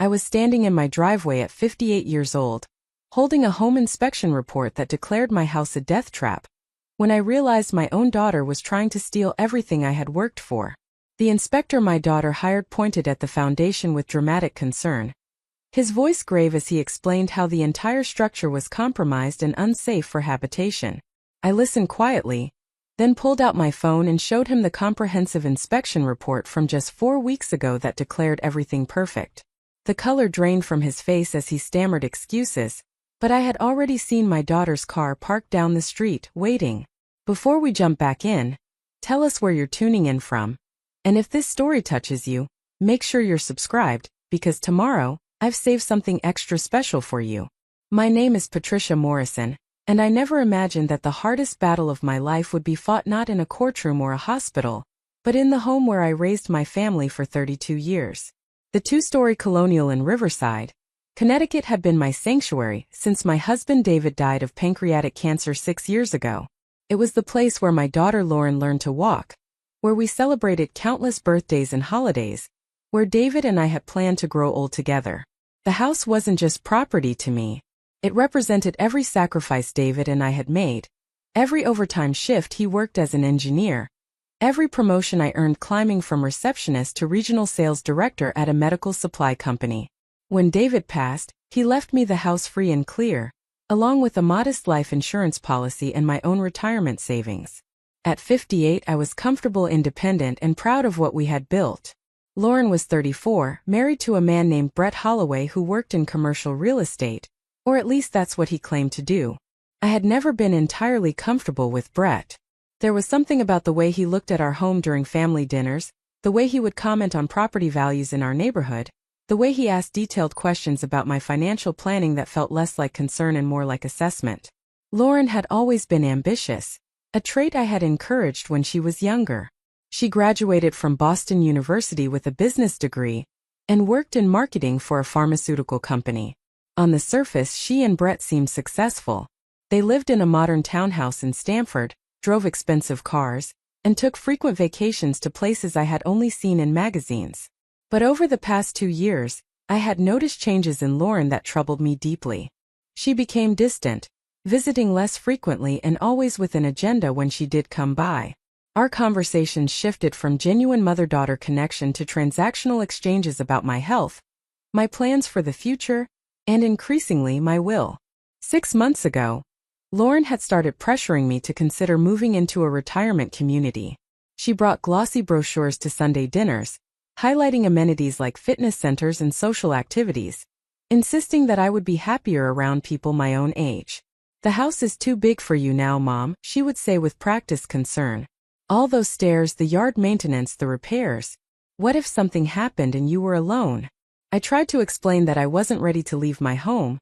I was standing in my driveway at 58 years old, holding a home inspection report that declared my house a death trap, when I realized my own daughter was trying to steal everything I had worked for. The inspector my daughter hired pointed at the foundation with dramatic concern, his voice grave as he explained how the entire structure was compromised and unsafe for habitation. I listened quietly, then pulled out my phone and showed him the comprehensive inspection report from just 4 weeks ago that declared everything perfect. The color drained from his face as he stammered excuses, but I had already seen my daughter's car parked down the street, waiting. Before we jump back in, tell us where you're tuning in from. And if this story touches you, make sure you're subscribed, because tomorrow, I've saved something extra special for you. My name is Patricia Morrison, and I never imagined that the hardest battle of my life would be fought not in a courtroom or a hospital, but in the home where I raised my family for 32 years. The two-story colonial in Riverside, Connecticut had been my sanctuary since my husband David died of pancreatic cancer 6 years ago. It was the place where my daughter Lauren learned to walk, where we celebrated countless birthdays and holidays, where David and I had planned to grow old together. The house wasn't just property to me. It represented every sacrifice David and I had made, every overtime shift he worked as an engineer, every promotion I earned climbing from receptionist to regional sales director at a medical supply company. When David passed, he left me the house free and clear, along with a modest life insurance policy and my own retirement savings. At 58, I was comfortable, independent, and proud of what we had built. Lauren was 34, married to a man named Brett Holloway who worked in commercial real estate, or at least that's what he claimed to do. I had never been entirely comfortable with Brett. There was something about the way he looked at our home during family dinners, the way he would comment on property values in our neighborhood, the way he asked detailed questions about my financial planning that felt less like concern and more like assessment. Lauren had always been ambitious, a trait I had encouraged when she was younger. She graduated from Boston University with a business degree and worked in marketing for a pharmaceutical company. On the surface, she and Brett seemed successful. They lived in a modern townhouse in Stamford, drove expensive cars, and took frequent vacations to places I had only seen in magazines. But over the past 2 years, I had noticed changes in Lauren that troubled me deeply. She became distant, visiting less frequently and always with an agenda when she did come by. Our conversations shifted from genuine mother-daughter connection to transactional exchanges about my health, my plans for the future, and increasingly my will. 6 months ago, Lauren had started pressuring me to consider moving into a retirement community. She brought glossy brochures to Sunday dinners, highlighting amenities like fitness centers and social activities, insisting that I would be happier around people my own age. "The house is too big for you now, Mom," she would say with practiced concern. "All those stairs, the yard maintenance, the repairs. What if something happened and you were alone?" I tried to explain that I wasn't ready to leave my home,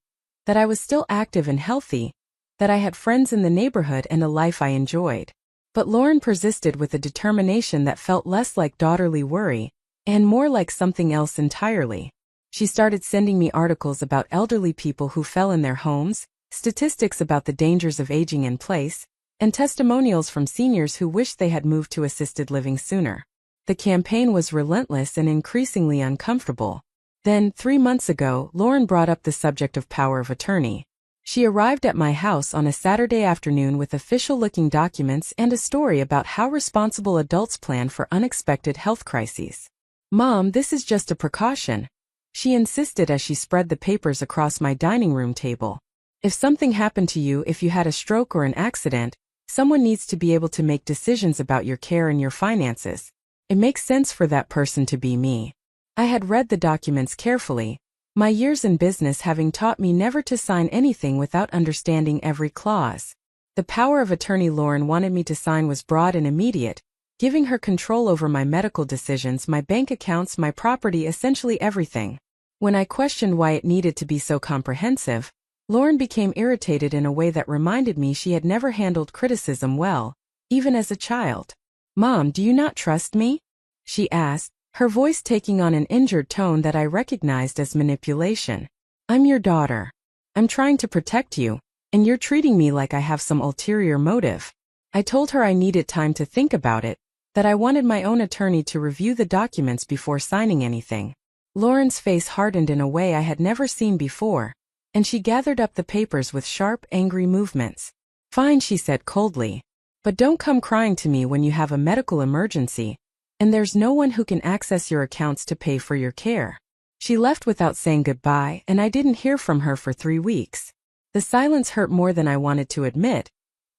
that I was still active and healthy, that I had friends in the neighborhood and a life I enjoyed. But Lauren persisted with a determination that felt less like daughterly worry and more like something else entirely. She started sending me articles about elderly people who fell in their homes, statistics about the dangers of aging in place, and testimonials from seniors who wished they had moved to assisted living sooner. The campaign was relentless and increasingly uncomfortable. Then, 3 months ago, Lauren brought up the subject of power of attorney. She arrived at my house on a Saturday afternoon with official-looking documents and a story about how responsible adults plan for unexpected health crises. "Mom, this is just a precaution," she insisted as she spread the papers across my dining room table. "If something happened to you, if you had a stroke or an accident, someone needs to be able to make decisions about your care and your finances. It makes sense for that person to be me." I had read the documents carefully, my years in business having taught me never to sign anything without understanding every clause. The power of attorney Lauren wanted me to sign was broad and immediate, giving her control over my medical decisions, my bank accounts, my property, essentially everything. When I questioned why it needed to be so comprehensive, Lauren became irritated in a way that reminded me she had never handled criticism well, even as a child. "Mom, do you not trust me?" she asked, her voice taking on an injured tone that I recognized as manipulation. "I'm your daughter. I'm trying to protect you, and you're treating me like I have some ulterior motive." I told her I needed time to think about it, that I wanted my own attorney to review the documents before signing anything. Lauren's face hardened in a way I had never seen before, and she gathered up the papers with sharp, angry movements. Fine, she said coldly. But don't come crying to me when you have a medical emergency, and there's no one who can access your accounts to pay for your care. She left without saying goodbye, and I didn't hear from her for 3 weeks. The silence hurt more than I wanted to admit,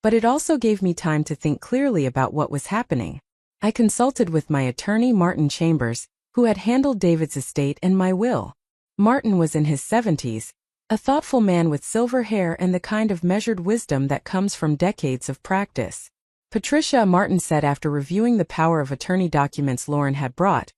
but it also gave me time to think clearly about what was happening. I consulted with my attorney Martin Chambers, who had handled David's estate and my will. Martin was in his 70s, a thoughtful man with silver hair and the kind of measured wisdom that comes from decades of practice. Patricia, Martin said after reviewing the power of attorney documents Lauren had brought,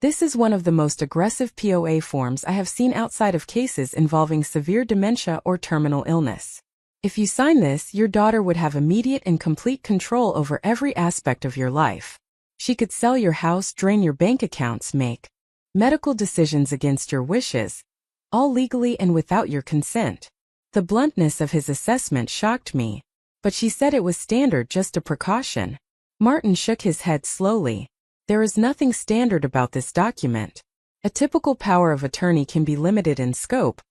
this is one of the most aggressive POA forms I have seen outside of cases involving severe dementia or terminal illness. If you sign this, your daughter would have immediate and complete control over every aspect of your life. She could sell your house, drain your bank accounts, make medical decisions against your wishes, all legally and without your consent. The bluntness of his assessment shocked me, but she said it was standard, just a precaution. Martin shook his head slowly. There is nothing standard about this document. A typical power of attorney can be limited in scope,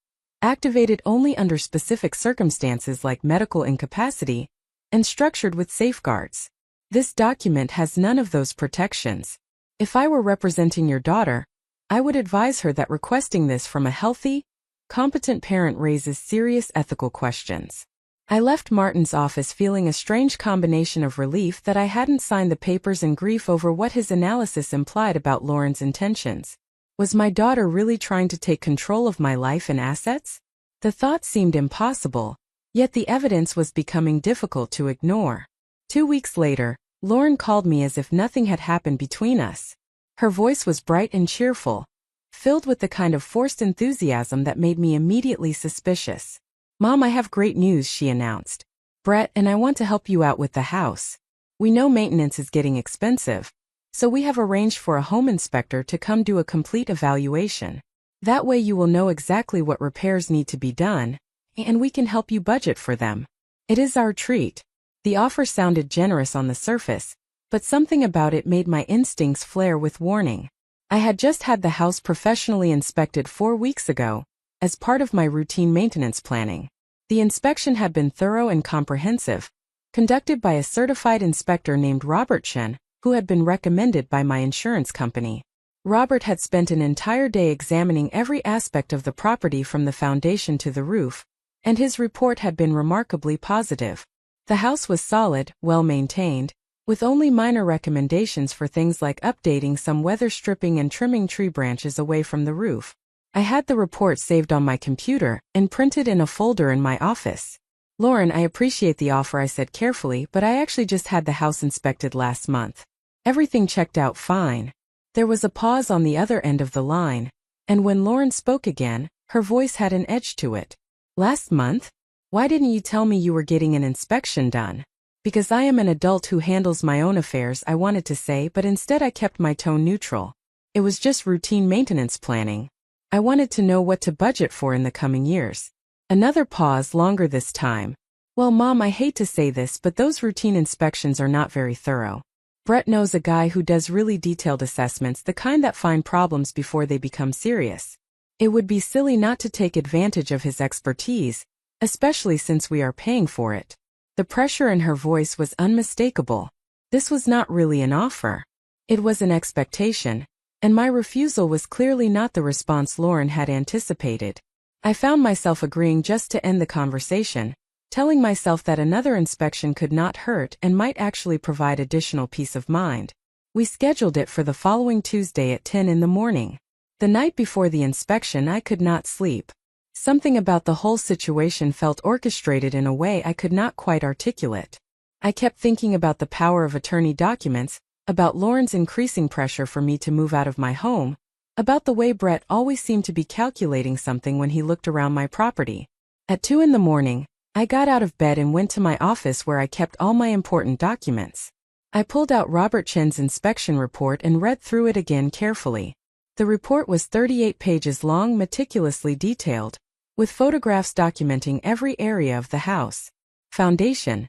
activated only under specific circumstances like medical incapacity, and structured with safeguards. This document has none of those protections. If I were representing your daughter, I would advise her that requesting this from a healthy, competent parent raises serious ethical questions. I left Martin's office feeling a strange combination of relief that I hadn't signed the papers and grief over what his analysis implied about Lauren's intentions. Was my daughter really trying to take control of my life and assets? The thought seemed impossible, yet the evidence was becoming difficult to ignore. 2 weeks later, Lauren called me as if nothing had happened between us. Her voice was bright and cheerful, filled with the kind of forced enthusiasm that made me immediately suspicious. Mom, I have great news, she announced. Brett and I want to help you out with the house. We know maintenance is getting expensive, so we have arranged for a home inspector to come do a complete evaluation. That way you will know exactly what repairs need to be done, and we can help you budget for them. It is our treat. The offer sounded generous on the surface, but something about it made my instincts flare with warning. I had just had the house professionally inspected 4 weeks ago, as part of my routine maintenance planning. The inspection had been thorough and comprehensive, conducted by a certified inspector named Robert Chen, who had been recommended by my insurance company. Robert had spent an entire day examining every aspect of the property from the foundation to the roof, and his report had been remarkably positive. The house was solid, well-maintained, with only minor recommendations for things like updating some weather stripping and trimming tree branches away from the roof. I had the report saved on my computer and printed in a folder in my office. Lauren, I appreciate the offer, I said carefully, but I actually just had the house inspected last month. Everything checked out fine. There was a pause on the other end of the line, and when Lauren spoke again, her voice had an edge to it. Last month? Why didn't you tell me you were getting an inspection done? Because I am an adult who handles my own affairs, I wanted to say, but instead I kept my tone neutral. It was just routine maintenance planning. I wanted to know what to budget for in the coming years. Another pause, longer this time. Well, Mom, I hate to say this, but those routine inspections are not very thorough. Brett knows a guy who does really detailed assessments, the kind that find problems before they become serious. It would be silly not to take advantage of his expertise, especially since we are paying for it. The pressure in her voice was unmistakable. This was not really an offer. It was an expectation, and my refusal was clearly not the response Lauren had anticipated. I found myself agreeing just to end the conversation, telling myself that another inspection could not hurt and might actually provide additional peace of mind. We scheduled it for the following Tuesday at 10 in the morning. The night before the inspection, I could not sleep. Something about the whole situation felt orchestrated in a way I could not quite articulate. I kept thinking about the power of attorney documents, about Lauren's increasing pressure for me to move out of my home, about the way Brett always seemed to be calculating something when he looked around my property. At 2 in the morning, I got out of bed and went to my office where I kept all my important documents. I pulled out Robert Chen's inspection report and read through it again carefully. The report was 38 pages long, meticulously detailed, with photographs documenting every area of the house. Foundation: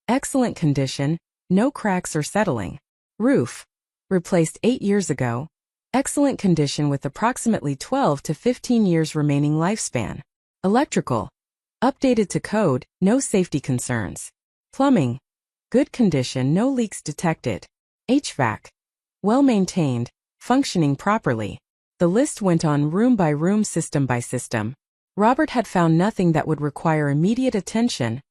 excellent condition, no cracks or settling. Roof: replaced 8 years ago. Excellent condition with approximately 12 to 15 years remaining lifespan. Electrical. Updated to code, no safety concerns. Plumbing. Good condition, no leaks detected. HVAC. Well maintained, functioning properly. The list went on room by room, system by system. Robert had found nothing that would require immediate attention,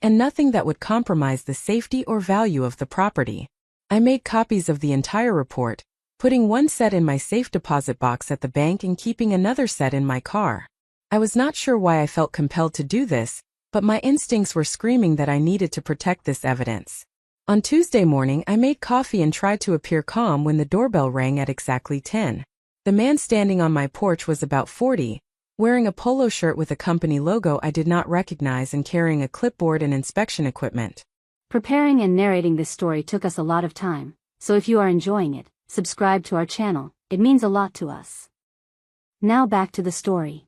and nothing that would compromise the safety or value of the property. I made copies of the entire report, putting one set in my safe deposit box at the bank and keeping another set in my car. I was not sure why I felt compelled to do this, but my instincts were screaming that I needed to protect this evidence. On Tuesday morning, I made coffee and tried to appear calm when the doorbell rang at exactly 10. The man standing on my porch was about 40, wearing a polo shirt with a company logo I did not recognize and carrying a clipboard and inspection equipment. Preparing and narrating this story took us a lot of time, so if you are enjoying it, subscribe to our channel, it means a lot to us. Now back to the story.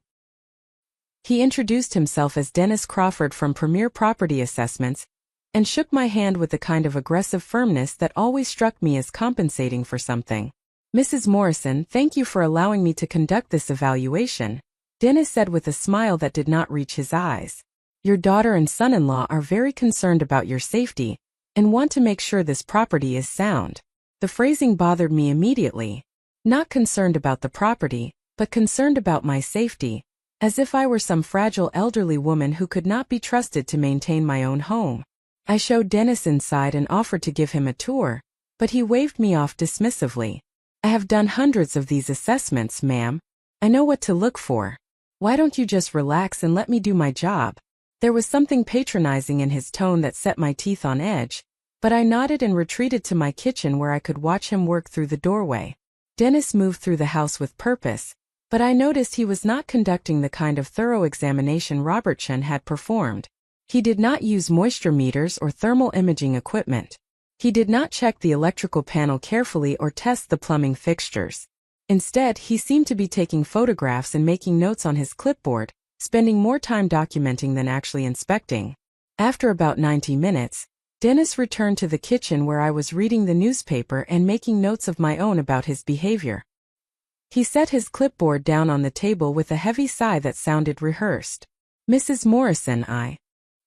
He introduced himself as Dennis Crawford from Premier Property Assessments, and shook my hand with the kind of aggressive firmness that always struck me as compensating for something. "Mrs. Morrison, thank you for allowing me to conduct this evaluation," Dennis said with a smile that did not reach his eyes. "Your daughter and son-in-law are very concerned about your safety, and want to make sure this property is sound." The phrasing bothered me immediately. Not concerned about the property, but concerned about my safety, as if I were some fragile elderly woman who could not be trusted to maintain my own home. I showed Dennis inside and offered to give him a tour, but he waved me off dismissively. "I have done hundreds of these assessments, ma'am. I know what to look for. Why don't you just relax and let me do my job?" There was something patronizing in his tone that set my teeth on edge, but I nodded and retreated to my kitchen where I could watch him work through the doorway. Dennis moved through the house with purpose, but I noticed he was not conducting the kind of thorough examination Robertson had performed. He did not use moisture meters or thermal imaging equipment. He did not check the electrical panel carefully or test the plumbing fixtures. Instead, he seemed to be taking photographs and making notes on his clipboard, spending more time documenting than actually inspecting. After about 90 minutes, Dennis returned to the kitchen where I was reading the newspaper and making notes of my own about his behavior. He set his clipboard down on the table with a heavy sigh that sounded rehearsed. "Mrs. Morrison, I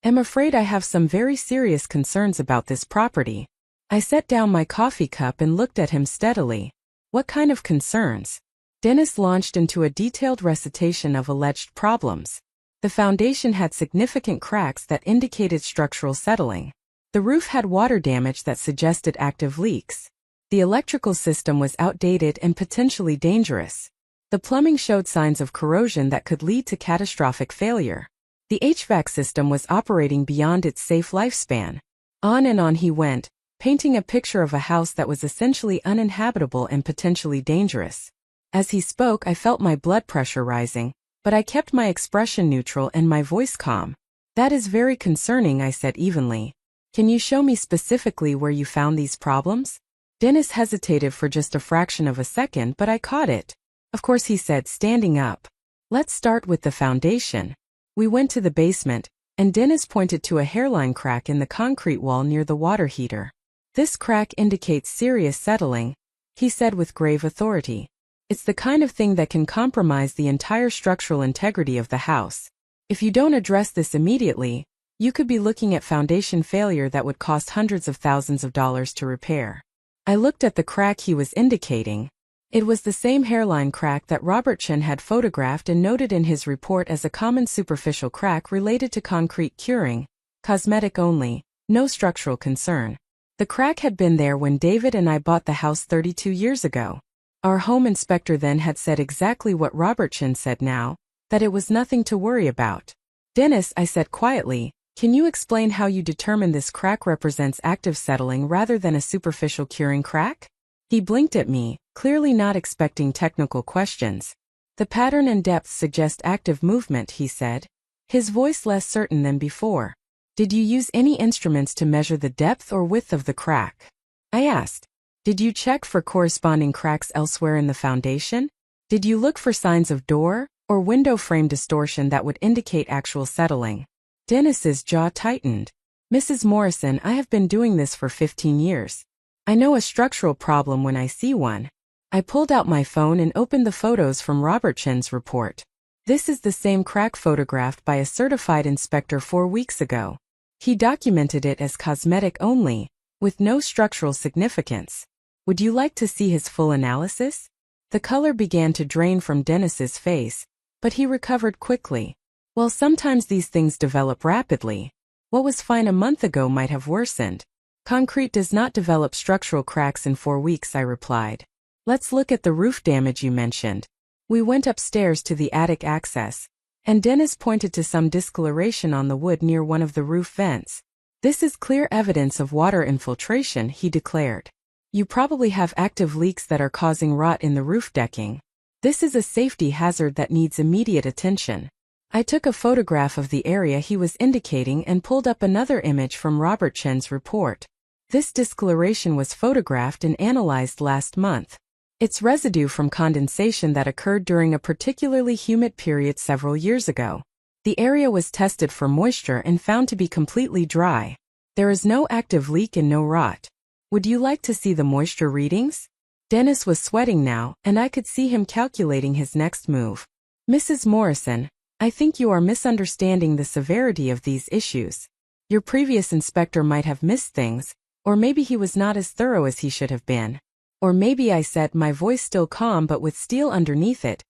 am afraid I have some very serious concerns about this property." I set down my coffee cup and looked at him steadily. "What kind of concerns?" Dennis launched into a detailed recitation of alleged problems. The foundation had significant cracks that indicated structural settling. The roof had water damage that suggested active leaks. The electrical system was outdated and potentially dangerous. The plumbing showed signs of corrosion that could lead to catastrophic failure. The HVAC system was operating beyond its safe lifespan. On and on he went, painting a picture of a house that was essentially uninhabitable and potentially dangerous. As he spoke, I felt my blood pressure rising, but I kept my expression neutral and my voice calm. "That is very concerning," I said evenly. "Can you show me specifically where you found these problems?" Dennis hesitated for just a fraction of a second, but I caught it. "Of course," he said, standing up. "Let's start with the foundation." We went to the basement, and Dennis pointed to a hairline crack in the concrete wall near the water heater. "This crack indicates serious settling," he said with grave authority. "It's the kind of thing that can compromise the entire structural integrity of the house. If you don't address this immediately, you could be looking at foundation failure that would cost hundreds of thousands of dollars to repair." I looked at the crack he was indicating. It was the same hairline crack that Robertson had photographed and noted in his report as a common superficial crack related to concrete curing, cosmetic only, no structural concern. The crack had been there when David and I bought the house 32 years ago. Our home inspector then had said exactly what Robertson said now, that it was nothing to worry about. "Dennis," I said quietly, "can you explain how you determine this crack represents active settling rather than a superficial curing crack?" He blinked at me, clearly not expecting technical questions. "The pattern and depth suggest active movement," he said, his voice less certain than before. "Did you use any instruments to measure the depth or width of the crack?" I asked. "Did you check for corresponding cracks elsewhere in the foundation? Did you look for signs of door or window frame distortion that would indicate actual settling?" Dennis's jaw tightened. "Mrs. Morrison, I have been doing this for 15 years. I know a structural problem when I see one. I pulled out my phone and opened the photos from Robert Chen's report. This is the same crack photographed by a certified inspector 4 weeks ago. He documented it as cosmetic only, with no structural significance. Would you like to see his full analysis? The color began to drain from Dennis's face, but he recovered quickly. Well, sometimes these things develop rapidly. What was fine a month ago might have worsened. Concrete does not develop structural cracks in 4 weeks, I replied. Let's look at the roof damage you mentioned. We went upstairs to the attic access, and Dennis pointed to some discoloration on the wood near one of the roof vents. This is clear evidence of water infiltration, he declared. You probably have active leaks that are causing rot in the roof decking. This is a safety hazard that needs immediate attention. I took a photograph of the area he was indicating and pulled up another image from Robert Chen's report. This discoloration was photographed and analyzed last month. It's residue from condensation that occurred during a particularly humid period several years ago. The area was tested for moisture and found to be completely dry. There is no active leak and no rot. Would you like to see the moisture readings? Dennis was sweating now, and I could see him calculating his next move. Mrs. Morrison, I think you are misunderstanding the severity of these issues. Your previous inspector might have missed things, or maybe he was not as thorough as he should have been. Or maybe, I said, my voice still calm but with steel underneath it.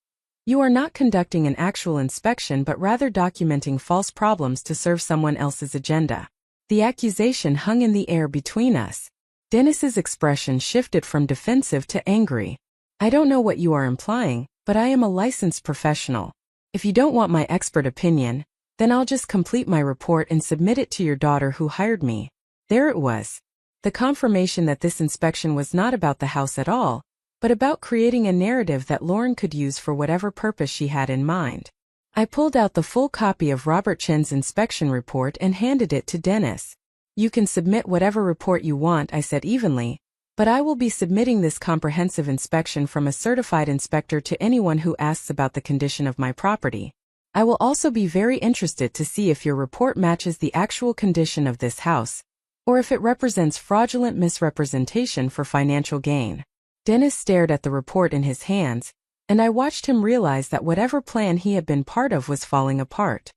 You are not conducting an actual inspection but rather documenting false problems to serve someone else's agenda. The accusation hung in the air between us. Dennis's expression shifted from defensive to angry. I don't know what you are implying, but I am a licensed professional. If you don't want my expert opinion, then I'll just complete my report and submit it to your daughter who hired me. There it was. The confirmation that this inspection was not about the house at all, but about creating a narrative that Lauren could use for whatever purpose she had in mind. I pulled out the full copy of Robert Chen's inspection report and handed it to Dennis. You can submit whatever report you want, I said evenly, but I will be submitting this comprehensive inspection from a certified inspector to anyone who asks about the condition of my property. I will also be very interested to see if your report matches the actual condition of this house, or if it represents fraudulent misrepresentation for financial gain. Dennis stared at the report in his hands, and I watched him realize that whatever plan he had been part of was falling apart.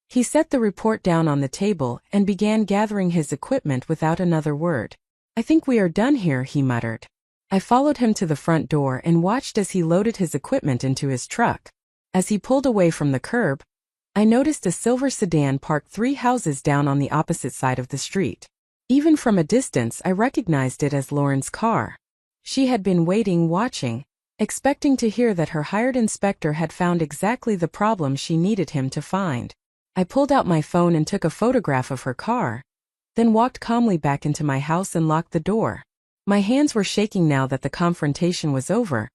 He set the report down on the table and began gathering his equipment without another word. I think we are done here, he muttered. I followed him to the front door and watched as he loaded his equipment into his truck. As he pulled away from the curb, I noticed a silver sedan parked 3 houses down on the opposite side of the street. Even from a distance, I recognized it as Lauren's car. She had been waiting, watching, expecting to hear that her hired inspector had found exactly the problem she needed him to find. I pulled out my phone and took a photograph of her car, then walked calmly back into my house and locked the door. My hands were shaking now that the confrontation was over,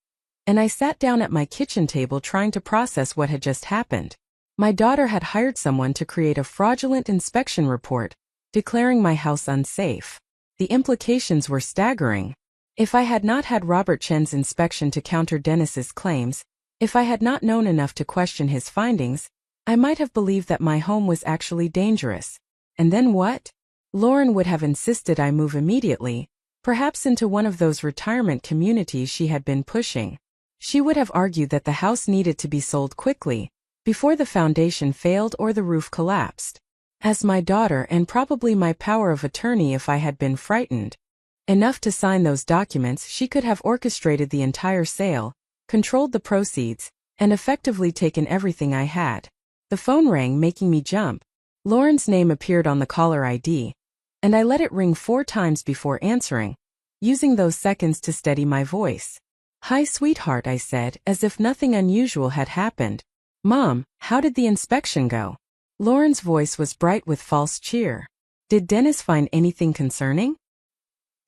and I sat down at my kitchen table trying to process what had just happened. My daughter had hired someone to create a fraudulent inspection report, declaring my house unsafe. The implications were staggering. If I had not had Robert Chen's inspection to counter Dennis's claims, if I had not known enough to question his findings, I might have believed that my home was actually dangerous. And then what? Lauren would have insisted I move immediately, perhaps into one of those retirement communities she had been pushing. She would have argued that the house needed to be sold quickly, before the foundation failed or the roof collapsed. As my daughter and probably my power of attorney if I had been frightened enough to sign those documents, she could have orchestrated the entire sale, controlled the proceeds, and effectively taken everything I had. The phone rang, making me jump. Lauren's name appeared on the caller ID, and I let it ring 4 times before answering, using those seconds to steady my voice. Hi, sweetheart, I said, as if nothing unusual had happened. Mom, how did the inspection go? Lauren's voice was bright with false cheer. Did Dennis find anything concerning?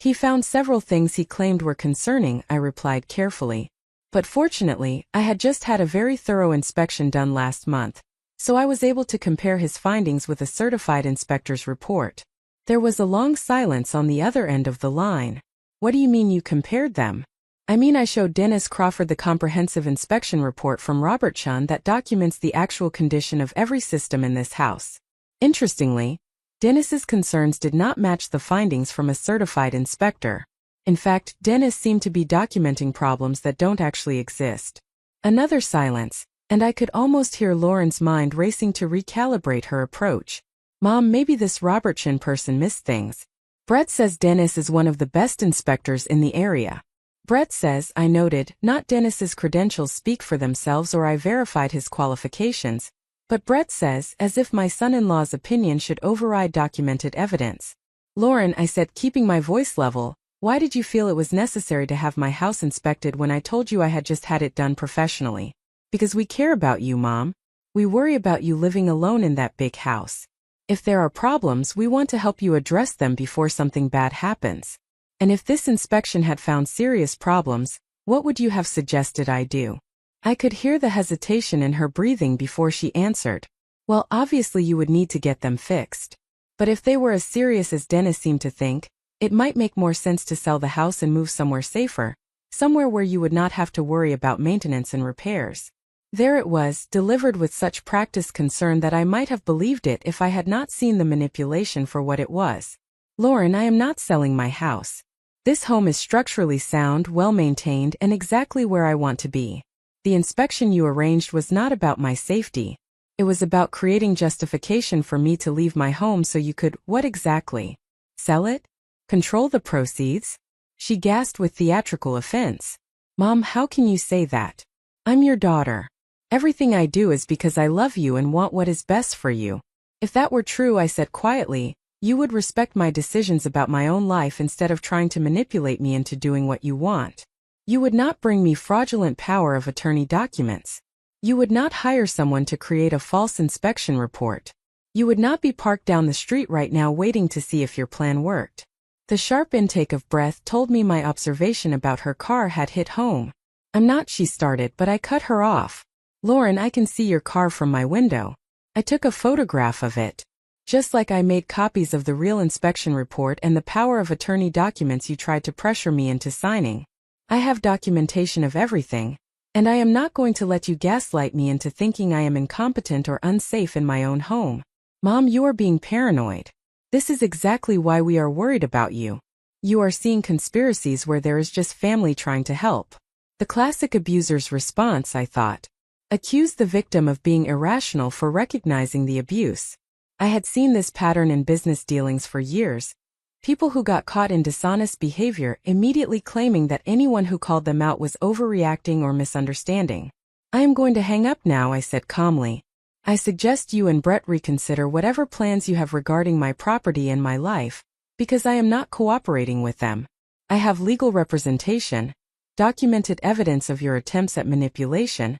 He found several things he claimed were concerning, I replied carefully. But fortunately, I had just had a very thorough inspection done last month, so I was able to compare his findings with a certified inspector's report. There was a long silence on the other end of the line. What do you mean you compared them? I mean, I showed Dennis Crawford the comprehensive inspection report from Robert Chen that documents the actual condition of every system in this house. Interestingly, Dennis's concerns did not match the findings from a certified inspector. In fact, Dennis seemed to be documenting problems that don't actually exist. Another silence, and I could almost hear Lauren's mind racing to recalibrate her approach. Mom, maybe this Robertson person missed things. Brett says Dennis is one of the best inspectors in the area. Brett says, I noted, not Dennis's credentials speak for themselves or I verified his qualifications, but Brett says, as if my son-in-law's opinion should override documented evidence. Lauren, I said, keeping my voice level, why did you feel it was necessary to have my house inspected when I told you I had just had it done professionally? Because we care about you, Mom. We worry about you living alone in that big house. If there are problems, we want to help you address them before something bad happens. And if this inspection had found serious problems, what would you have suggested I do? I could hear the hesitation in her breathing before she answered. Well, obviously you would need to get them fixed. But if they were as serious as Dennis seemed to think, it might make more sense to sell the house and move somewhere safer, somewhere where you would not have to worry about maintenance and repairs. There it was, delivered with such practiced concern that I might have believed it if I had not seen the manipulation for what it was. Lauren, I am not selling my house. This home is structurally sound, well-maintained, and exactly where I want to be. The inspection you arranged was not about my safety. It was about creating justification for me to leave my home so you could, what exactly? Sell it? Control the proceeds? She gasped with theatrical offense. Mom, how can you say that? I'm your daughter. Everything I do is because I love you and want what is best for you. If that were true, I said quietly, you would respect my decisions about my own life instead of trying to manipulate me into doing what you want. You would not bring me fraudulent power of attorney documents. You would not hire someone to create a false inspection report. You would not be parked down the street right now waiting to see if your plan worked. The sharp intake of breath told me my observation about her car had hit home. I'm not, she started, but I cut her off. Lauren, I can see your car from my window. I took a photograph of it. Just like I made copies of the real inspection report and the power of attorney documents you tried to pressure me into signing. I have documentation of everything, and I am not going to let you gaslight me into thinking I am incompetent or unsafe in my own home. Mom, you are being paranoid. This is exactly why we are worried about you. You are seeing conspiracies where there is just family trying to help. The classic abuser's response, I thought. Accuse the victim of being irrational for recognizing the abuse. I had seen this pattern in business dealings for years. People who got caught in dishonest behavior immediately claiming that anyone who called them out was overreacting or misunderstanding. I am going to hang up now, I said calmly. I suggest you and Brett reconsider whatever plans you have regarding my property and my life, because I am not cooperating with them. I have legal representation, documented evidence of your attempts at manipulation,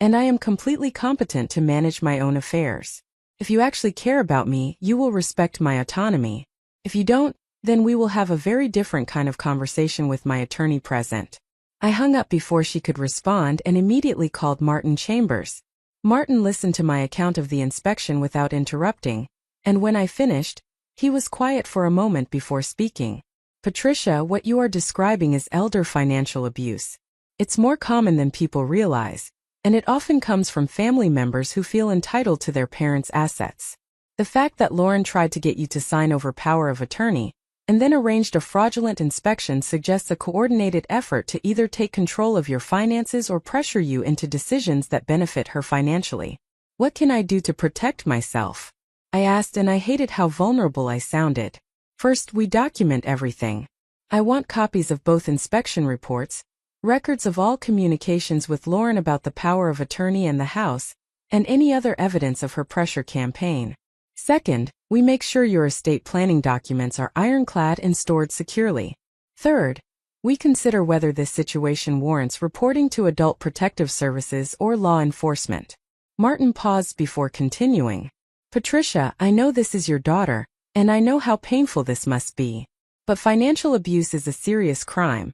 and I am completely competent to manage my own affairs. If you actually care about me, you will respect my autonomy. If you don't, then we will have a very different kind of conversation with my attorney present. I hung up before she could respond and immediately called Martin Chambers. Martin listened to my account of the inspection without interrupting, and when I finished, he was quiet for a moment before speaking. Patricia, what you are describing is elder financial abuse. It's more common than people realize, and it often comes from family members who feel entitled to their parents' assets. The fact that Lauren tried to get you to sign over power of attorney, and then arranged a fraudulent inspection suggests a coordinated effort to either take control of your finances or pressure you into decisions that benefit her financially. What can I do to protect myself? I asked, and I hated how vulnerable I sounded. First, we document everything. I want copies of both inspection reports, records of all communications with Lauren about the power of attorney and the house, and any other evidence of her pressure campaign. Second, we make sure your estate planning documents are ironclad and stored securely. Third, we consider whether this situation warrants reporting to Adult Protective Services or law enforcement. Martin paused before continuing. Patricia, I know this is your daughter, and I know how painful this must be. But financial abuse is a serious crime,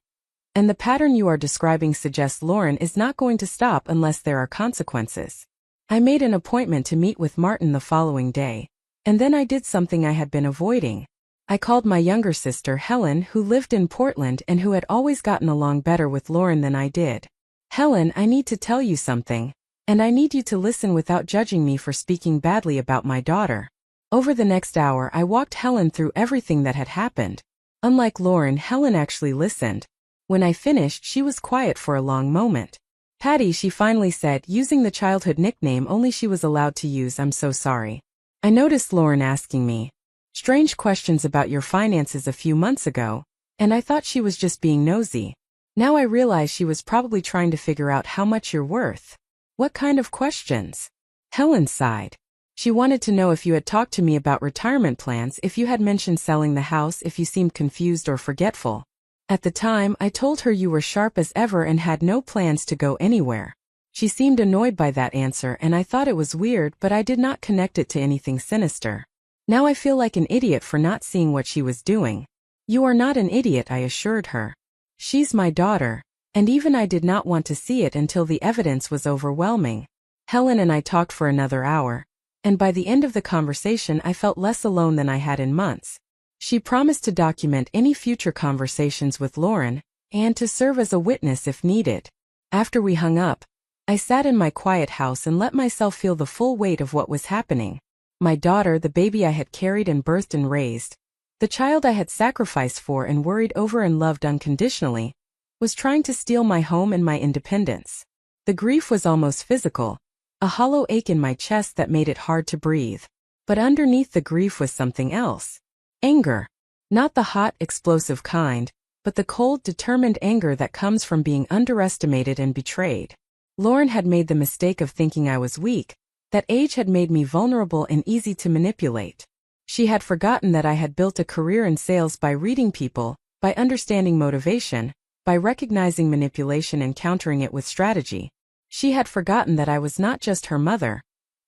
and the pattern you are describing suggests Lauren is not going to stop unless there are consequences. I made an appointment to meet with Martin the following day, and then I did something I had been avoiding. I called my younger sister Helen, who lived in Portland and who had always gotten along better with Lauren than I did. Helen, I need to tell you something, and I need you to listen without judging me for speaking badly about my daughter. Over the next hour, I walked Helen through everything that had happened. Unlike Lauren, Helen actually listened. When I finished, she was quiet for a long moment. "Patty," she finally said, using the childhood nickname only she was allowed to use, "I'm so sorry. I noticed Lauren asking me strange questions about your finances a few months ago, and I thought she was just being nosy. Now I realize she was probably trying to figure out how much you're worth." "What kind of questions?" Helen sighed. "She wanted to know if you had talked to me about retirement plans, if you had mentioned selling the house, if you seemed confused or forgetful. At the time, I told her you were sharp as ever and had no plans to go anywhere. She seemed annoyed by that answer and I thought it was weird, but I did not connect it to anything sinister. Now I feel like an idiot for not seeing what she was doing." "You are not an idiot," I assured her. "She's my daughter, and even I did not want to see it until the evidence was overwhelming." Helen and I talked for another hour, and by the end of the conversation I felt less alone than I had in months. She promised to document any future conversations with Lauren, and to serve as a witness if needed. After we hung up, I sat in my quiet house and let myself feel the full weight of what was happening. My daughter, the baby I had carried and birthed and raised, the child I had sacrificed for and worried over and loved unconditionally, was trying to steal my home and my independence. The grief was almost physical, a hollow ache in my chest that made it hard to breathe. But underneath the grief was something else. Anger. Not the hot, explosive kind, but the cold, determined anger that comes from being underestimated and betrayed. Lauren had made the mistake of thinking I was weak, that age had made me vulnerable and easy to manipulate. She had forgotten that I had built a career in sales by reading people, by understanding motivation, by recognizing manipulation and countering it with strategy. She had forgotten that I was not just her mother,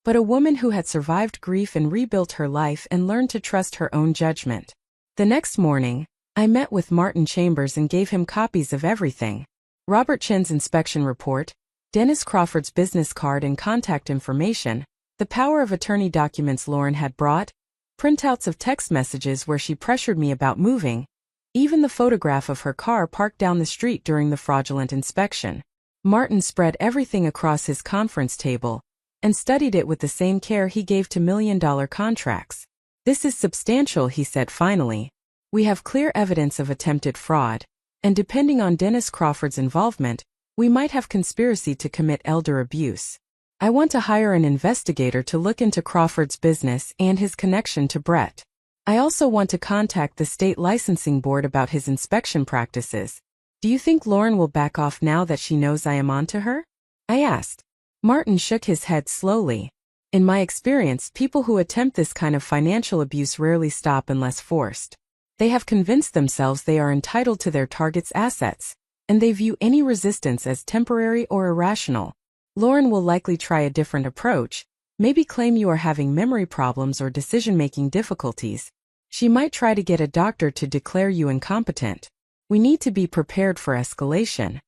but a woman who had survived grief and rebuilt her life and learned to trust her own judgment. The next morning, I met with Martin Chambers and gave him copies of everything. Robert Chen's inspection report, Dennis Crawford's business card and contact information, the power of attorney documents Lauren had brought, printouts of text messages where she pressured me about moving, even the photograph of her car parked down the street during the fraudulent inspection. Martin spread everything across his conference table and studied it with the same care he gave to million-dollar contracts. "This is substantial," he said finally. "We have clear evidence of attempted fraud, and depending on Dennis Crawford's involvement, we might have conspiracy to commit elder abuse. I want to hire an investigator to look into Crawford's business and his connection to Brett. I also want to contact the state licensing board about his inspection practices. Do you think Lauren will back off now that she knows I am onto her?" I asked. Martin shook his head slowly. "In my experience, people who attempt this kind of financial abuse rarely stop unless forced. They have convinced themselves they are entitled to their target's assets, and they view any resistance as temporary or irrational. Lauren will likely try a different approach, maybe claim you are having memory problems or decision-making difficulties. She might try to get a doctor to declare you incompetent. We need to be prepared for escalation."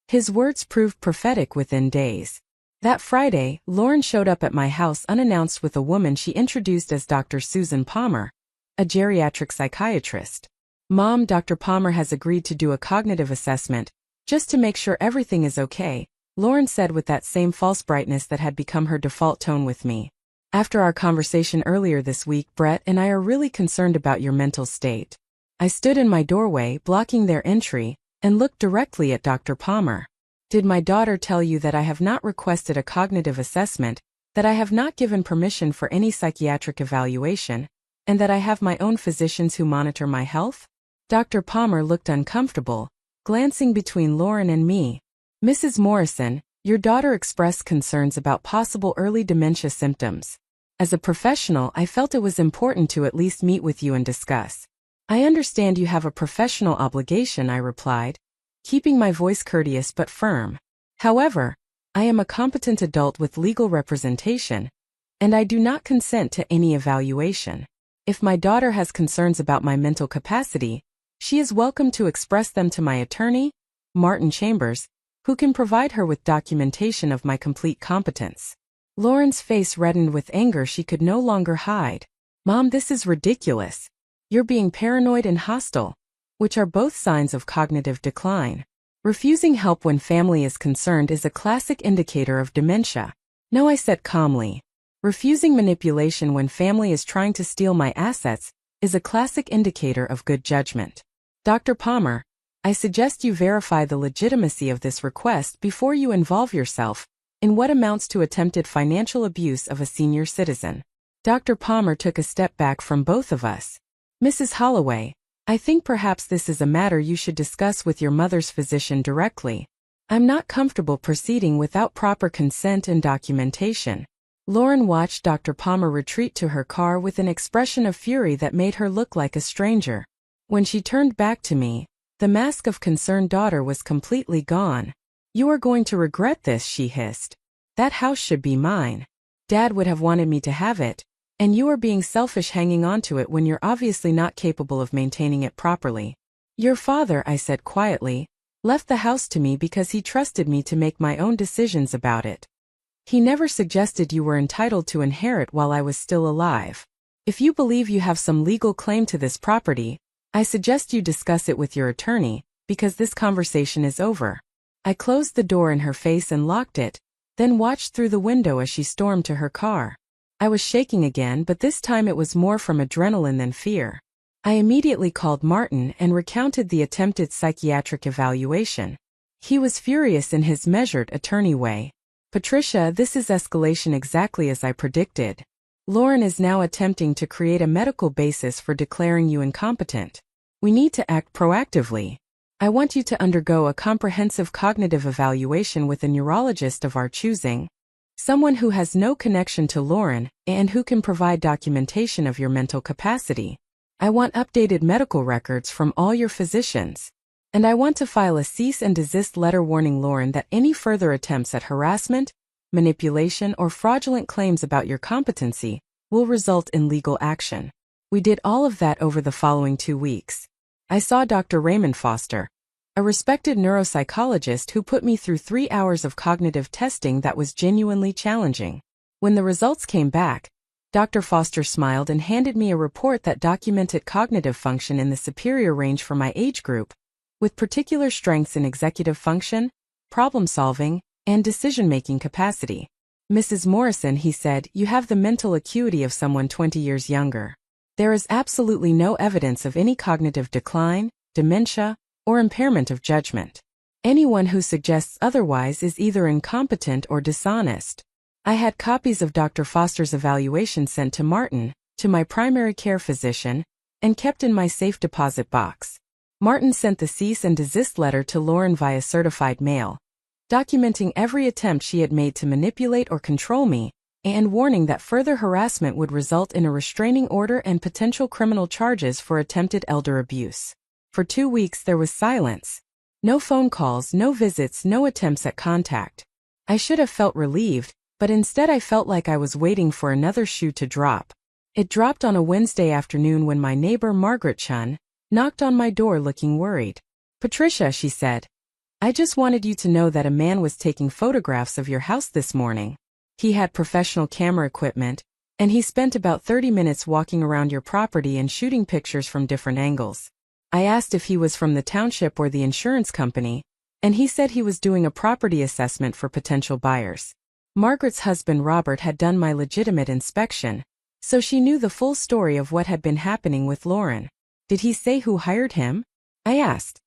His words proved prophetic within days. That Friday, Lauren showed up at my house unannounced with a woman she introduced as Dr. Susan Palmer, a geriatric psychiatrist. "Mom, Dr. Palmer has agreed to do a cognitive assessment, just to make sure everything is okay," Lauren said with that same false brightness that had become her default tone with me. "After our conversation earlier this week, Brett and I are really concerned about your mental state." I stood in my doorway, blocking their entry, and looked directly at Dr. Palmer. "Did my daughter tell you that I have not requested a cognitive assessment, that I have not given permission for any psychiatric evaluation, and that I have my own physicians who monitor my health?" Dr. Palmer looked uncomfortable, glancing between Lauren and me. "Mrs. Morrison, your daughter expressed concerns about possible early dementia symptoms. As a professional, I felt it was important to at least meet with you and discuss." "I understand you have a professional obligation," I replied, keeping my voice courteous but firm. "However, I am a competent adult with legal representation, and I do not consent to any evaluation. If my daughter has concerns about my mental capacity, she is welcome to express them to my attorney, Martin Chambers, who can provide her with documentation of my complete competence." Lauren's face reddened with anger she could no longer hide. "Mom, this is ridiculous. You're being paranoid and hostile, which are both signs of cognitive decline. Refusing help when family is concerned is a classic indicator of dementia." "No," I said calmly. "Refusing manipulation when family is trying to steal my assets is a classic indicator of good judgment. Dr. Palmer, I suggest you verify the legitimacy of this request before you involve yourself in what amounts to attempted financial abuse of a senior citizen. Dr. Palmer took a step back from both of us. Mrs. Holloway, I think perhaps this is a matter you should discuss with your mother's physician directly. I'm not comfortable proceeding without proper consent and documentation. Lauren watched Dr. Palmer retreat to her car with an expression of fury that made her look like a stranger. When she turned back to me, the mask of concerned daughter was completely gone. You are going to regret this, she hissed. That house should be mine. Dad would have wanted me to have it, and you are being selfish hanging on to it when you're obviously not capable of maintaining it properly. Your father, I said quietly, left the house to me because he trusted me to make my own decisions about it. He never suggested you were entitled to inherit while I was still alive. If you believe you have some legal claim to this property, I suggest you discuss it with your attorney, because this conversation is over. I closed the door in her face and locked it, then watched through the window as she stormed to her car. I was shaking again, but this time it was more from adrenaline than fear. I immediately called Martin and recounted the attempted psychiatric evaluation. He was furious in his measured attorney way. Patricia, this is escalation exactly as I predicted. Lauren is now attempting to create a medical basis for declaring you incompetent. We need to act proactively. I want you to undergo a comprehensive cognitive evaluation with a neurologist of our choosing, someone who has no connection to Lauren and who can provide documentation of your mental capacity. I want updated medical records from all your physicians. And I want to file a cease and desist letter warning Lauren that any further attempts at harassment, manipulation, or fraudulent claims about your competency will result in legal action. We did all of that over the following 2 weeks. I saw Dr. Raymond Foster, a respected neuropsychologist who put me through 3 hours of cognitive testing that was genuinely challenging. When the results came back, Dr. Foster smiled and handed me a report that documented cognitive function in the superior range for my age group, with particular strengths in executive function, problem-solving, and decision-making capacity. Mrs. Morrison, he said, you have the mental acuity of someone 20 years younger. There is absolutely no evidence of any cognitive decline, dementia, or impairment of judgment. Anyone who suggests otherwise is either incompetent or dishonest. I had copies of Dr. Foster's evaluation sent to Martin, to my primary care physician, and kept in my safe deposit box. Martin sent the cease and desist letter to Lauren via certified mail, documenting every attempt she had made to manipulate or control me, and warning that further harassment would result in a restraining order and potential criminal charges for attempted elder abuse. For 2 weeks there was silence. No phone calls, no visits, no attempts at contact. I should have felt relieved, but instead I felt like I was waiting for another shoe to drop. It dropped on a Wednesday afternoon when my neighbor Margaret Chun knocked on my door looking worried. Patricia, she said, I just wanted you to know that a man was taking photographs of your house this morning. He had professional camera equipment, and he spent about 30 minutes walking around your property and shooting pictures from different angles. I asked if he was from the township or the insurance company, and he said he was doing a property assessment for potential buyers. Margaret's husband Robert had done my legitimate inspection, so she knew the full story of what had been happening with Lauren. Did he say who hired him? I asked.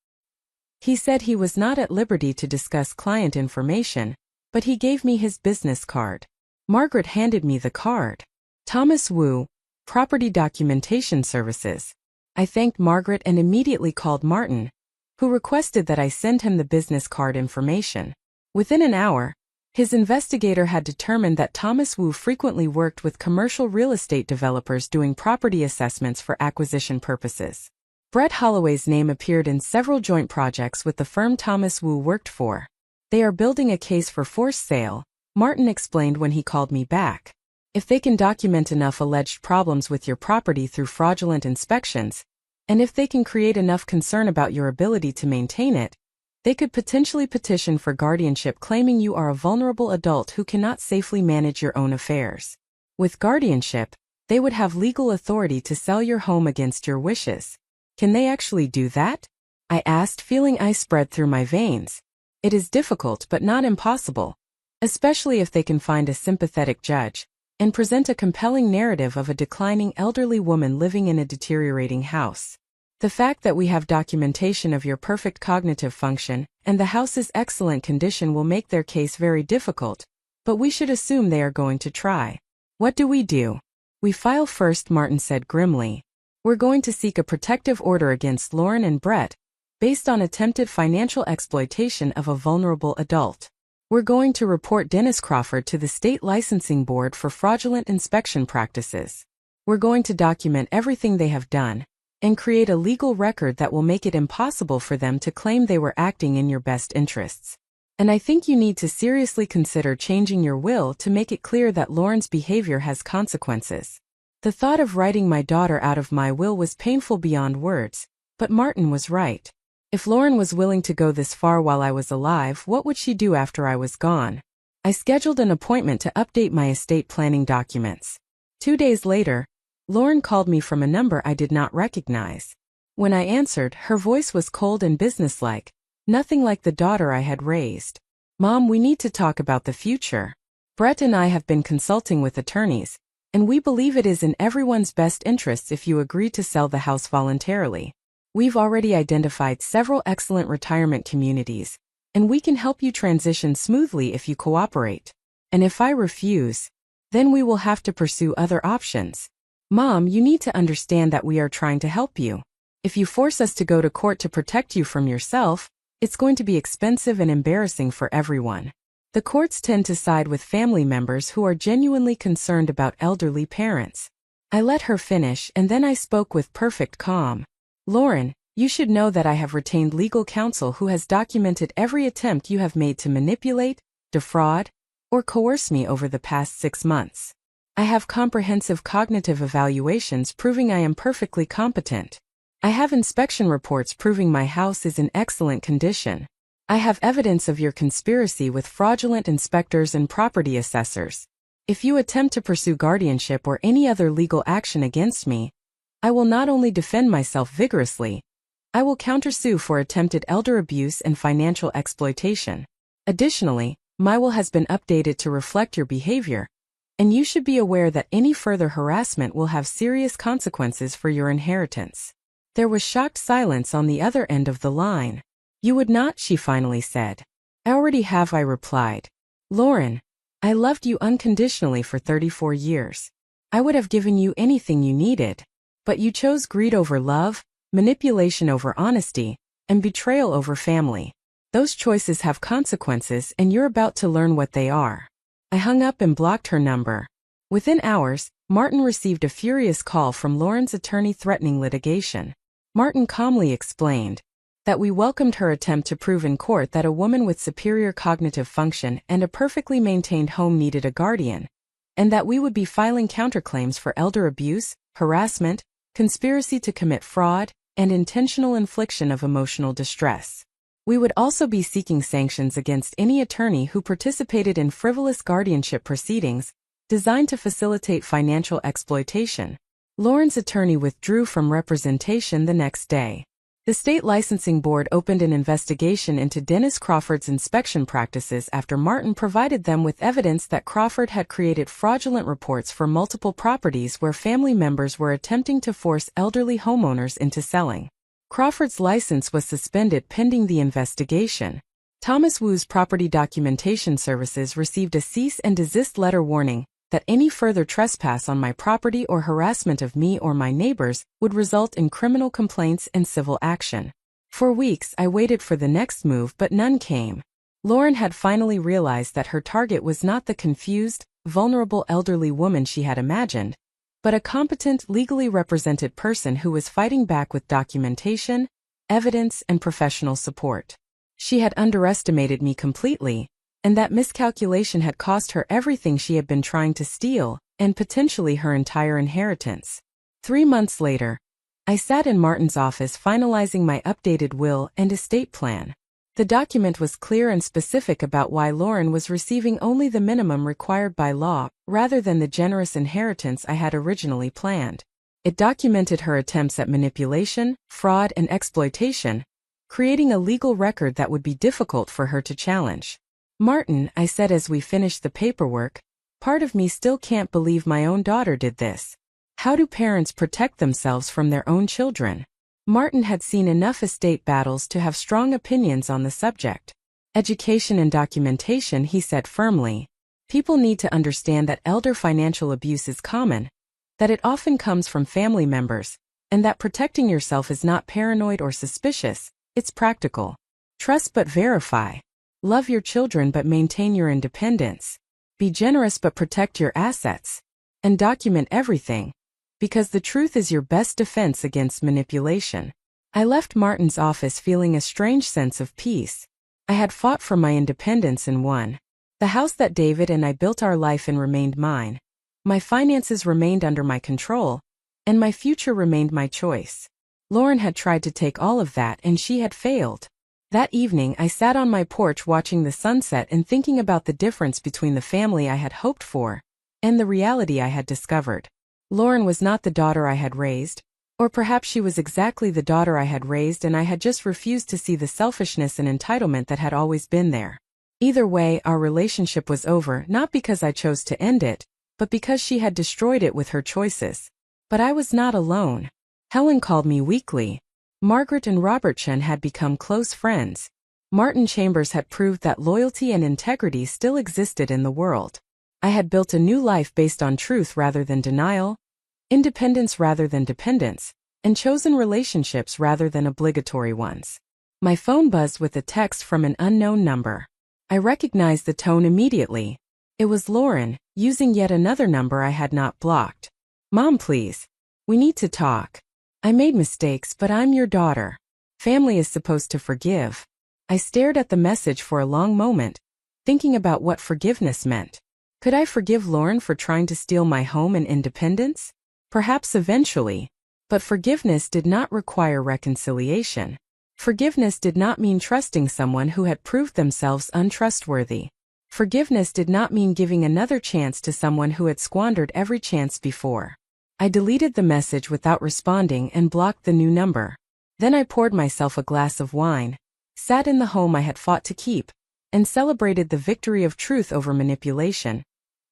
He said he was not at liberty to discuss client information, but he gave me his business card. Margaret handed me the card. Thomas Wu, Property Documentation Services. I thanked Margaret and immediately called Martin, who requested that I send him the business card information. Within an hour, his investigator had determined that Thomas Wu frequently worked with commercial real estate developers doing property assessments for acquisition purposes. Brett Holloway's name appeared in several joint projects with the firm Thomas Wu worked for. They are building a case for forced sale, Martin explained when he called me back. If they can document enough alleged problems with your property through fraudulent inspections, and if they can create enough concern about your ability to maintain it, they could potentially petition for guardianship claiming you are a vulnerable adult who cannot safely manage your own affairs. With guardianship, they would have legal authority to sell your home against your wishes. Can they actually do that? I asked, feeling ice spread through my veins. It is difficult but not impossible, especially if they can find a sympathetic judge. and present a compelling narrative of a declining elderly woman living in a deteriorating house. The fact that we have documentation of your perfect cognitive function and the house's excellent condition will make their case very difficult, but we should assume they are going to try. What do? We file first, Martin said grimly. We're going to seek a protective order against Lauren and Brett, based on attempted financial exploitation of a vulnerable adult. We're going to report Dennis Crawford to the State Licensing Board for fraudulent inspection practices. We're going to document everything they have done and create a legal record that will make it impossible for them to claim they were acting in your best interests. And I think you need to seriously consider changing your will to make it clear that Lauren's behavior has consequences. The thought of writing my daughter out of my will was painful beyond words, but Martin was right. If Lauren was willing to go this far while I was alive, what would she do after I was gone? I scheduled an appointment to update my estate planning documents. 2 days later, Lauren called me from a number I did not recognize. When I answered, her voice was cold and businesslike, nothing like the daughter I had raised. Mom, we need to talk about the future. Brett and I have been consulting with attorneys, and we believe it is in everyone's best interests if you agree to sell the house voluntarily. We've already identified several excellent retirement communities, and we can help you transition smoothly if you cooperate. And if I refuse, then we will have to pursue other options. Mom, you need to understand that we are trying to help you. If you force us to go to court to protect you from yourself, it's going to be expensive and embarrassing for everyone. The courts tend to side with family members who are genuinely concerned about elderly parents. I let her finish, and then I spoke with perfect calm. Lauren, you should know that I have retained legal counsel who has documented every attempt you have made to manipulate, defraud, or coerce me over the past 6 months. I have comprehensive cognitive evaluations proving I am perfectly competent. I have inspection reports proving my house is in excellent condition. I have evidence of your conspiracy with fraudulent inspectors and property assessors. If you attempt to pursue guardianship or any other legal action against me, I will not only defend myself vigorously, I will countersue for attempted elder abuse and financial exploitation. Additionally, my will has been updated to reflect your behavior, and you should be aware that any further harassment will have serious consequences for your inheritance. There was shocked silence on the other end of the line. You would not, she finally said. I already have, I replied. Lauren, I loved you unconditionally for 34 years. I would have given you anything you needed. But you chose greed over love, manipulation over honesty, and betrayal over family. Those choices have consequences, and you're about to learn what they are. I hung up and blocked her number. Within hours, Martin received a furious call from Lauren's attorney threatening litigation. Martin calmly explained that we welcomed her attempt to prove in court that a woman with superior cognitive function and a perfectly maintained home needed a guardian, and that we would be filing counterclaims for elder abuse, harassment, conspiracy to commit fraud, and intentional infliction of emotional distress. We would also be seeking sanctions against any attorney who participated in frivolous guardianship proceedings designed to facilitate financial exploitation. Lauren's attorney withdrew from representation the next day. The State Licensing Board opened an investigation into Dennis Crawford's inspection practices after Martin provided them with evidence that Crawford had created fraudulent reports for multiple properties where family members were attempting to force elderly homeowners into selling. Crawford's license was suspended pending the investigation. Thomas Wu's Property Documentation Services received a cease and desist letter warning that any further trespass on my property or harassment of me or my neighbors would result in criminal complaints and civil action. For weeks I waited for the next move, but none came. Lauren had finally realized that her target was not the confused, vulnerable elderly woman she had imagined, but a competent, legally represented person who was fighting back with documentation, evidence, and professional support. She had underestimated me completely, and that miscalculation had cost her everything she had been trying to steal, and potentially her entire inheritance. 3 months later, I sat in Martin's office finalizing my updated will and estate plan. The document was clear and specific about why Lauren was receiving only the minimum required by law, rather than the generous inheritance I had originally planned. It documented her attempts at manipulation, fraud, and exploitation, creating a legal record that would be difficult for her to challenge. Martin, I said as we finished the paperwork, Part of me still can't believe my own daughter did this. How do parents protect themselves from their own children? Martin had seen enough estate battles to have strong opinions on the subject. Education and documentation, he said firmly. People need to understand that elder financial abuse is common, that it often comes from family members, and that protecting yourself is not paranoid or suspicious, it's practical. Trust but verify. Love your children but maintain your independence. Be generous but protect your assets. And document everything, because the truth is your best defense against manipulation. I left Martin's office feeling a strange sense of peace. I had fought for my independence and won. The house that David and I built our life in remained mine. My finances remained under my control, and my future remained my choice. Lauren had tried to take all of that and she had failed. That evening I sat on my porch watching the sunset and thinking about the difference between the family I had hoped for and the reality I had discovered. Lauren was not the daughter I had raised, or perhaps she was exactly the daughter I had raised and I had just refused to see the selfishness and entitlement that had always been there. Either way, our relationship was over, not because I chose to end it, but because she had destroyed it with her choices. But I was not alone. Helen called me weekly. Margaret and Robertson had become close friends. Martin Chambers had proved that loyalty and integrity still existed in the world. I had built a new life based on truth rather than denial, independence rather than dependence, and chosen relationships rather than obligatory ones. My phone buzzed with a text from an unknown number. I recognized the tone immediately. It was Lauren, using yet another number I had not blocked. Mom, please. We need to talk. I made mistakes, but I'm your daughter. Family is supposed to forgive. I stared at the message for a long moment, thinking about what forgiveness meant. Could I forgive Lauren for trying to steal my home and independence? Perhaps eventually. But forgiveness did not require reconciliation. Forgiveness did not mean trusting someone who had proved themselves untrustworthy. Forgiveness did not mean giving another chance to someone who had squandered every chance before. I deleted the message without responding and blocked the new number. Then I poured myself a glass of wine, sat in the home I had fought to keep, and celebrated the victory of truth over manipulation,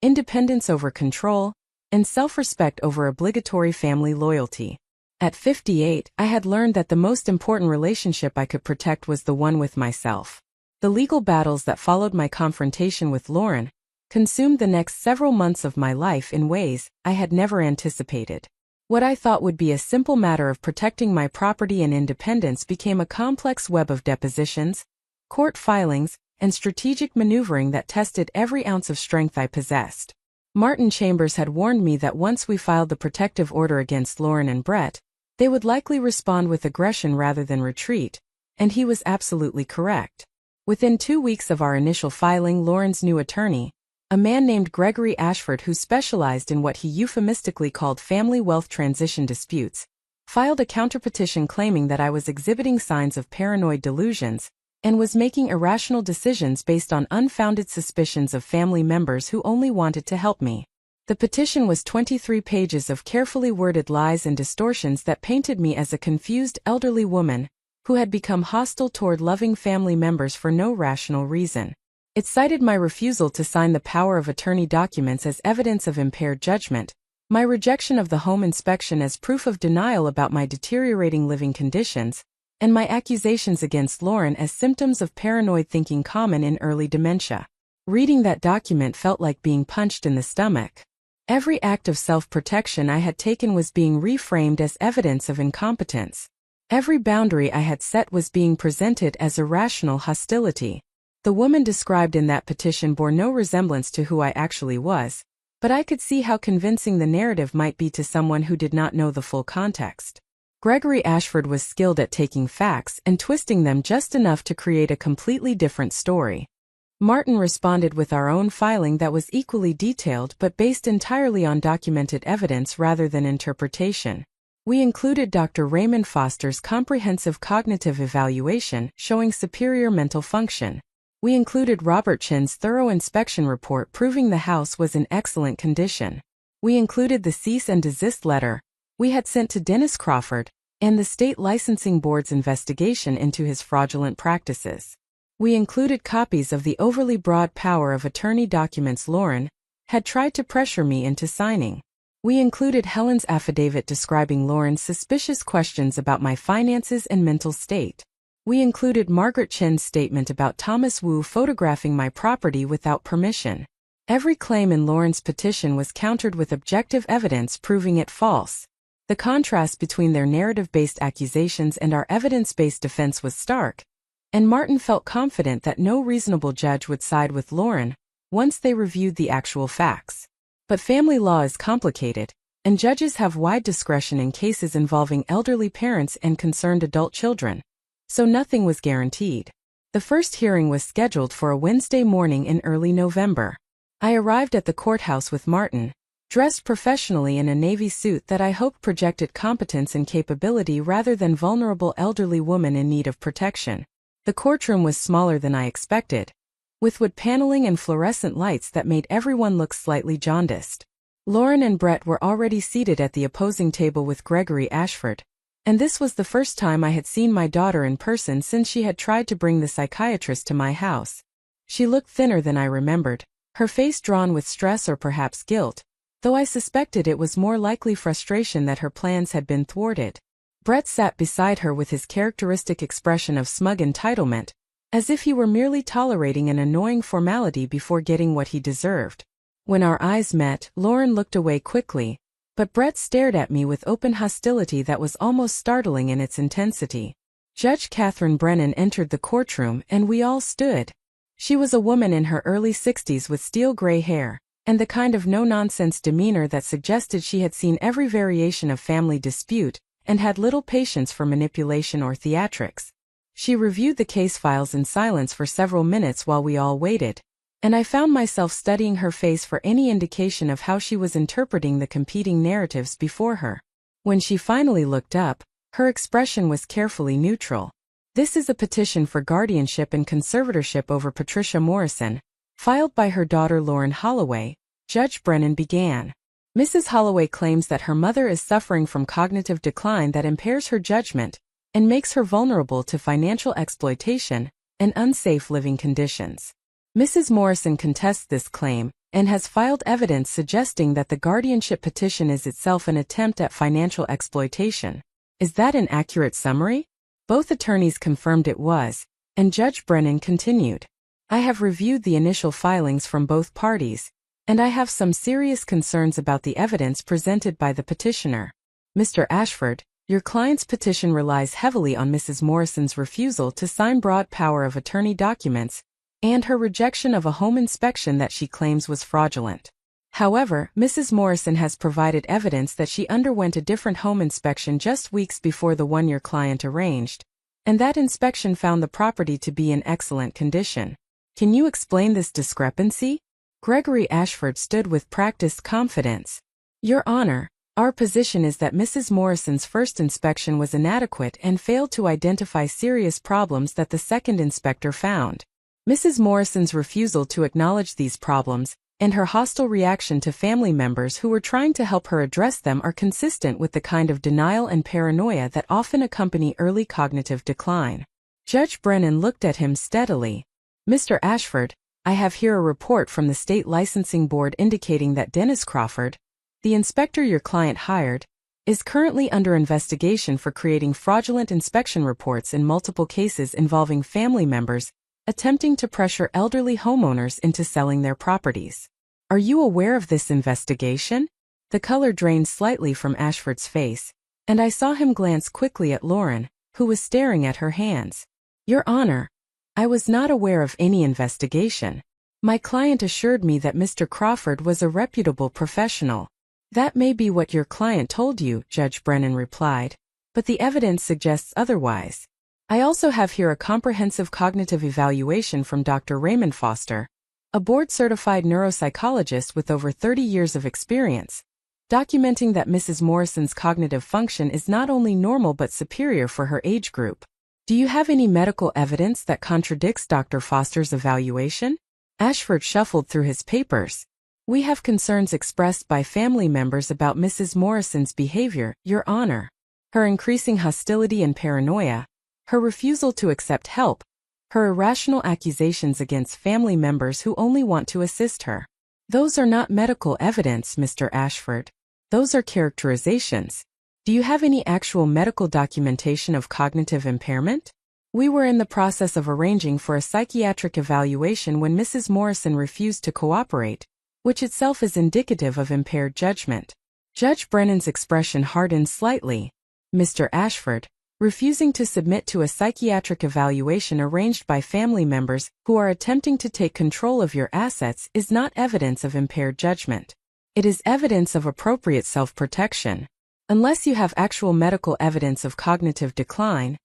independence over control, and self-respect over obligatory family loyalty. At 58, I had learned that the most important relationship I could protect was the one with myself. The legal battles that followed my confrontation with Lauren consumed the next several months of my life in ways I had never anticipated. What I thought would be a simple matter of protecting my property and independence became a complex web of depositions, court filings, and strategic maneuvering that tested every ounce of strength I possessed. Martin Chambers had warned me that once we filed the protective order against Lauren and Brett, they would likely respond with aggression rather than retreat, and he was absolutely correct. Within 2 weeks of our initial filing, Lauren's new attorney, a man named Gregory Ashford who specialized in what he euphemistically called family wealth transition disputes, filed a counterpetition claiming that I was exhibiting signs of paranoid delusions and was making irrational decisions based on unfounded suspicions of family members who only wanted to help me. The petition was 23 pages of carefully worded lies and distortions that painted me as a confused elderly woman who had become hostile toward loving family members for no rational reason. It cited my refusal to sign the power of attorney documents as evidence of impaired judgment, my rejection of the home inspection as proof of denial about my deteriorating living conditions, and my accusations against Lauren as symptoms of paranoid thinking common in early dementia. Reading that document felt like being punched in the stomach. Every act of self-protection I had taken was being reframed as evidence of incompetence. Every boundary I had set was being presented as irrational hostility. The woman described in that petition bore no resemblance to who I actually was, but I could see how convincing the narrative might be to someone who did not know the full context. Gregory Ashford was skilled at taking facts and twisting them just enough to create a completely different story. Martin responded with our own filing that was equally detailed but based entirely on documented evidence rather than interpretation. We included Dr. Raymond Foster's comprehensive cognitive evaluation showing superior mental function. We included Robert Chin's thorough inspection report proving the house was in excellent condition. We included the cease and desist letter we had sent to Dennis Crawford and the state licensing board's investigation into his fraudulent practices. We included copies of the overly broad power of attorney documents Lauren, had tried to pressure me into signing. We included Helen's affidavit describing Lauren's suspicious questions about my finances and mental state. We included Margaret Chen's statement about Thomas Wu photographing my property without permission. Every claim in Lauren's petition was countered with objective evidence proving it false. The contrast between their narrative-based accusations and our evidence-based defense was stark, and Martin felt confident that no reasonable judge would side with Lauren once they reviewed the actual facts. But family law is complicated, and judges have wide discretion in cases involving elderly parents and concerned adult children, so nothing was guaranteed. The first hearing was scheduled for a Wednesday morning in early November. I arrived at the courthouse with Martin, dressed professionally in a navy suit that I hoped projected competence and capability rather than vulnerable elderly woman in need of protection. The courtroom was smaller than I expected, with wood paneling and fluorescent lights that made everyone look slightly jaundiced. Lauren and Brett were already seated at the opposing table with Gregory Ashford, and this was the first time I had seen my daughter in person since she had tried to bring the psychiatrist to my house. She looked thinner than I remembered, her face drawn with stress or perhaps guilt, though I suspected it was more likely frustration that her plans had been thwarted. Brett sat beside her with his characteristic expression of smug entitlement, as if he were merely tolerating an annoying formality before getting what he deserved. When our eyes met, Lauren looked away quickly, but Brett stared at me with open hostility that was almost startling in its intensity. Judge Catherine Brennan entered the courtroom and we all stood. She was a woman in her early 60s with steel gray hair, and the kind of no-nonsense demeanor that suggested she had seen every variation of family dispute and had little patience for manipulation or theatrics. She reviewed the case files in silence for several minutes while we all waited, and I found myself studying her face for any indication of how she was interpreting the competing narratives before her. When she finally looked up, her expression was carefully neutral. "This is a petition for guardianship and conservatorship over Patricia Morrison, filed by her daughter Lauren Holloway," Judge Brennan began. "Mrs. Holloway claims that her mother is suffering from cognitive decline that impairs her judgment and makes her vulnerable to financial exploitation and unsafe living conditions. Mrs. Morrison contests this claim and has filed evidence suggesting that the guardianship petition is itself an attempt at financial exploitation. Is that an accurate summary?" Both attorneys confirmed it was, and Judge Brennan continued. "I have reviewed the initial filings from both parties, and I have some serious concerns about the evidence presented by the petitioner. Mr. Ashford, your client's petition relies heavily on Mrs. Morrison's refusal to sign broad power of attorney documents and her rejection of a home inspection that she claims was fraudulent. However, Mrs. Morrison has provided evidence that she underwent a different home inspection just weeks before the one your client arranged, and that inspection found the property to be in excellent condition. Can you explain this discrepancy?" Gregory Ashford stood with practiced confidence. "Your Honor, our position is that Mrs. Morrison's first inspection was inadequate and failed to identify serious problems that the second inspector found. Mrs. Morrison's refusal to acknowledge these problems and her hostile reaction to family members who were trying to help her address them are consistent with the kind of denial and paranoia that often accompany early cognitive decline." Judge Brennan looked at him steadily. "Mr. Ashford, I have here a report from the State Licensing Board indicating that Dennis Crawford, the inspector your client hired, is currently under investigation for creating fraudulent inspection reports in multiple cases involving family members attempting to pressure elderly homeowners into selling their properties. Are you aware of this investigation?" The color drained slightly from Ashford's face, and I saw him glance quickly at Lauren, who was staring at her hands. "Your Honor, I was not aware of any investigation. My client assured me that Mr. Crawford was a reputable professional." "That may be what your client told you," Judge Brennan replied, "but the evidence suggests otherwise. I also have here a comprehensive cognitive evaluation from Dr. Raymond Foster, a board-certified neuropsychologist with over 30 years of experience, documenting that Mrs. Morrison's cognitive function is not only normal but superior for her age group. Do you have any medical evidence that contradicts Dr. Foster's evaluation?" Ashford shuffled through his papers. "We have concerns expressed by family members about Mrs. Morrison's behavior, Your Honor. Her increasing hostility and paranoia, her refusal to accept help, her irrational accusations against family members who only want to assist her." Those are not medical evidence, Mr. Ashford. Those are characterizations. Do you have any actual medical documentation of cognitive impairment? We were in the process of arranging for a psychiatric evaluation when Mrs. Morrison refused to cooperate, which itself is indicative of impaired judgment. Judge Brennan's expression hardened slightly. Mr. Ashford, refusing to submit to a psychiatric evaluation arranged by family members who are attempting to take control of your assets is not evidence of impaired judgment. It is evidence of appropriate self-protection. Unless you have actual medical evidence of cognitive decline,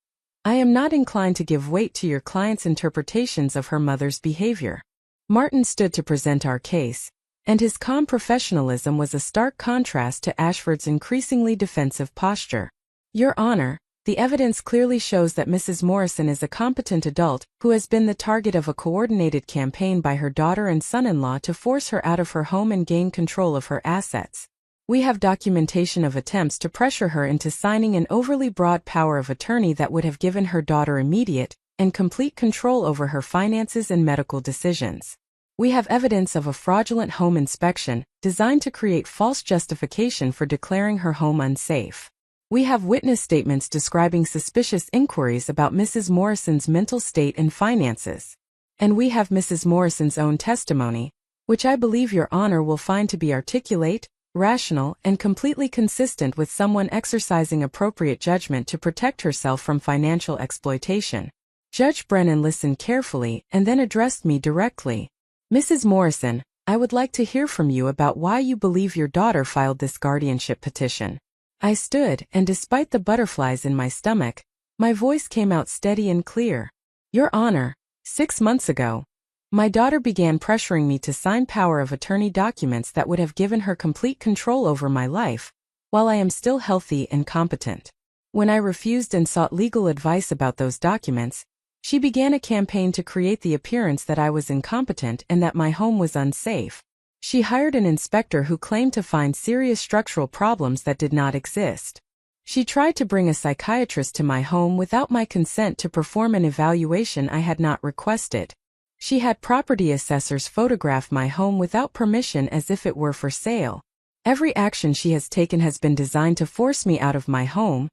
I am not inclined to give weight to your client's interpretations of her mother's behavior. Martin stood to present our case, and his calm professionalism was a stark contrast to Ashford's increasingly defensive posture. Your Honor, the evidence clearly shows that Mrs. Morrison is a competent adult who has been the target of a coordinated campaign by her daughter and son-in-law to force her out of her home and gain control of her assets. We have documentation of attempts to pressure her into signing an overly broad power of attorney that would have given her daughter immediate and complete control over her finances and medical decisions. We have evidence of a fraudulent home inspection designed to create false justification for declaring her home unsafe. We have witness statements describing suspicious inquiries about Mrs. Morrison's mental state and finances. And we have Mrs. Morrison's own testimony, which I believe Your Honor will find to be articulate, rational, and completely consistent with someone exercising appropriate judgment to protect herself from financial exploitation. Judge Brennan listened carefully and then addressed me directly. Mrs. Morrison, I would like to hear from you about why you believe your daughter filed this guardianship petition. I stood, and despite the butterflies in my stomach, my voice came out steady and clear. Your Honor, 6 months ago, my daughter began pressuring me to sign power of attorney documents that would have given her complete control over my life, while I am still healthy and competent. When I refused and sought legal advice about those documents, she began a campaign to create the appearance that I was incompetent and that my home was unsafe. She hired an inspector who claimed to find serious structural problems that did not exist. She tried to bring a psychiatrist to my home without my consent to perform an evaluation I had not requested. She had property assessors photograph my home without permission as if it were for sale. Every action she has taken has been designed to force me out of my home